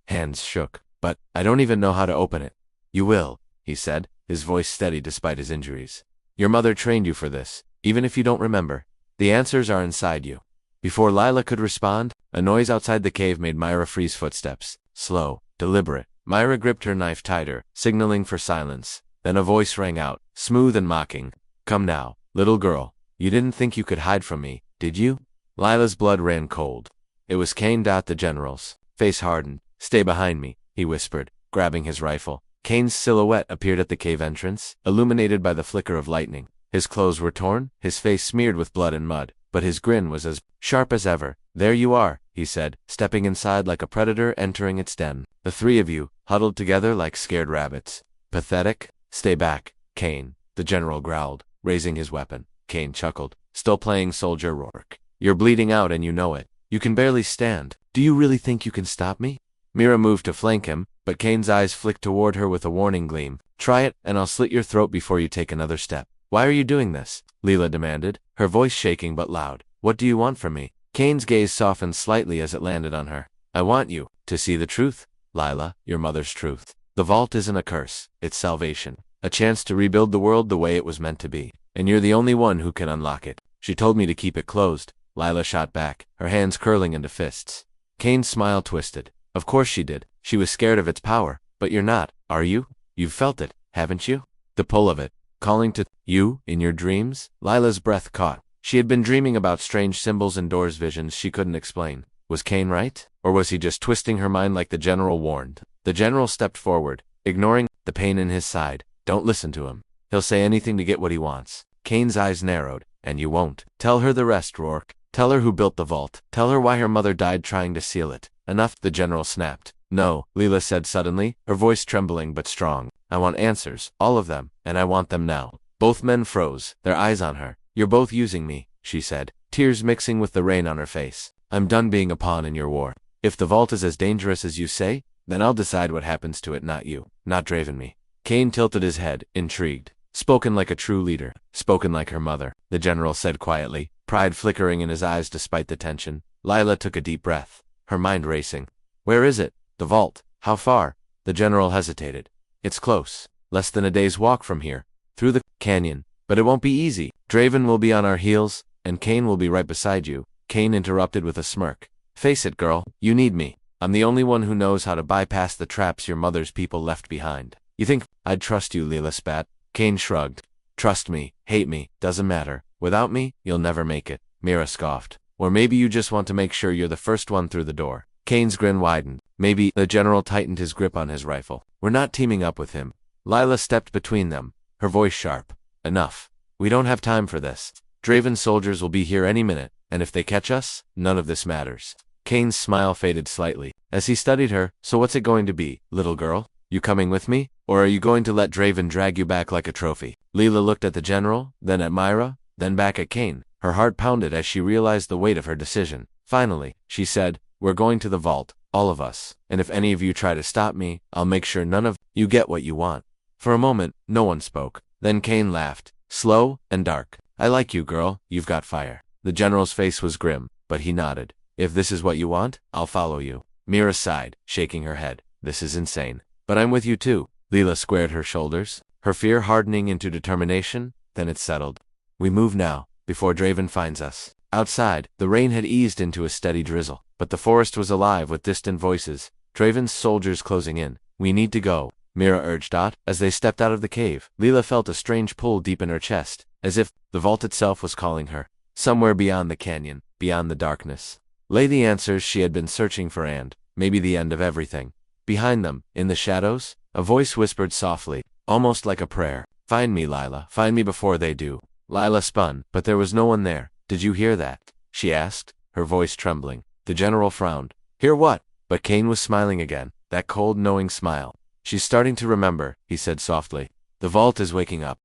[SPEAKER 1] Hands shook. But I don't even know how to open it. You will, he said, his voice steady despite his injuries. Your mother trained you for this, even if you don't remember. The answers are inside you. Before Lila could respond, a noise outside the cave made Myra freeze footsteps. Slow, deliberate. Myra gripped her knife tighter, signaling for silence. Then a voice rang out, smooth and mocking. Come now, little girl. You didn't think you could hide from me, did you? Lila's blood ran cold. It was Kane. The general's face hardened. Stay behind me, he whispered, grabbing his rifle. Kane's silhouette appeared at the cave entrance, illuminated by the flicker of lightning. His clothes were torn, his face smeared with blood and mud, but his grin was as sharp as ever. There you are, he said, stepping inside like a predator entering its den. The three of you, huddled together like scared rabbits. Pathetic? Stay back, Kane, the general growled, raising his weapon. Kane chuckled, still playing Soldier Rourke. You're bleeding out and you know it. You can barely stand. Do you really think you can stop me? Mira moved to flank him, but Kane's eyes flicked toward her with a warning gleam. Try it, and I'll slit your throat before you take another step. Why are you doing this? Lila demanded, her voice shaking but loud. What do you want from me? Kane's gaze softened slightly as it landed on her. I want you to see the truth, Lila, your mother's truth. The vault isn't a curse, it's salvation. A chance to rebuild the world the way it was meant to be. And you're the only one who can unlock it. She told me to keep it closed. Lila shot back, her hands curling into fists. Kane's smile twisted. Of course she did. She was scared of its power. But you're not, are you? You've felt it, haven't you? The pull of it. Calling to you in your dreams? Lila's breath caught. She had been dreaming about strange symbols and doors, visions she couldn't explain. Was Kane right? Or was he just twisting her mind like the general warned? The general stepped forward, ignoring the pain in his side. Don't listen to him. He'll say anything to get what he wants. Kane's eyes narrowed. And you won't. Tell her the rest, Rourke. Tell her who built the vault. Tell her why her mother died trying to seal it. Enough, the general snapped. No, Lila said suddenly, her voice trembling but strong. I want answers, all of them, and I want them now. Both men froze, their eyes on her. You're both using me, she said, tears mixing with the rain on her face. I'm done being a pawn in your war. If the vault is as dangerous as you say, then I'll decide what happens to it, not you, not Draven me. Kane tilted his head, intrigued. Spoken like a true leader, spoken like her mother, the general said quietly, pride flickering in his eyes despite the tension. Lila took a deep breath, her mind racing. Where is it? The vault. How far? The general hesitated. It's close. Less than a day's walk from here. Through the canyon. But it won't be easy. Draven will be on our heels, and Kane will be right beside you. Kane interrupted with a smirk. Face it, girl. You need me. I'm the only one who knows how to bypass the traps your mother's people left behind. You think I'd trust you, Lila spat. Kane shrugged. Trust me, hate me, doesn't matter. Without me, you'll never make it. Mira scoffed. Or maybe you just want to make sure you're the first one through the door. Kane's grin widened. Maybe. The general tightened his grip on his rifle. We're not teaming up with him. Lila stepped between them, her voice sharp. Enough. We don't have time for this. Draven's soldiers will be here any minute, and if they catch us, none of this matters. Kane's smile faded slightly as he studied her. So what's it going to be, little girl? You coming with me? Or are you going to let Draven drag you back like a trophy? Lila looked at the general, then at Myra, then back at Kane. Her heart pounded as she realized the weight of her decision. Finally, she said, we're going to the vault, all of us. And if any of you try to stop me, I'll make sure none of you get what you want. For a moment, no one spoke. Then Kane laughed, slow and dark. I like you, girl. You've got fire. The general's face was grim, but he nodded. If this is what you want, I'll follow you. Mira sighed, shaking her head. This is insane. But I'm with you too. Lila squared her shoulders, her fear hardening into determination. Then it settled. We move now, before Draven finds us. Outside, the rain had eased into a steady drizzle, but the forest was alive with distant voices. Draven's soldiers closing in. We need to go, Mira urged as they stepped out of the cave. Lila felt a strange pull deep in her chest, as if the vault itself was calling her. Somewhere beyond the canyon, beyond the darkness, lay the answers she had been searching for, and maybe the end of everything. Behind them, in the shadows, a voice whispered softly, almost like a prayer. Find me, Lila. Find me before they do. Lila spun, but there was no one there. Did you hear that? She asked, her voice trembling. The general frowned. Hear what? But Kane was smiling again, that cold, knowing smile. She's starting to remember, he said softly. The vault is waking up.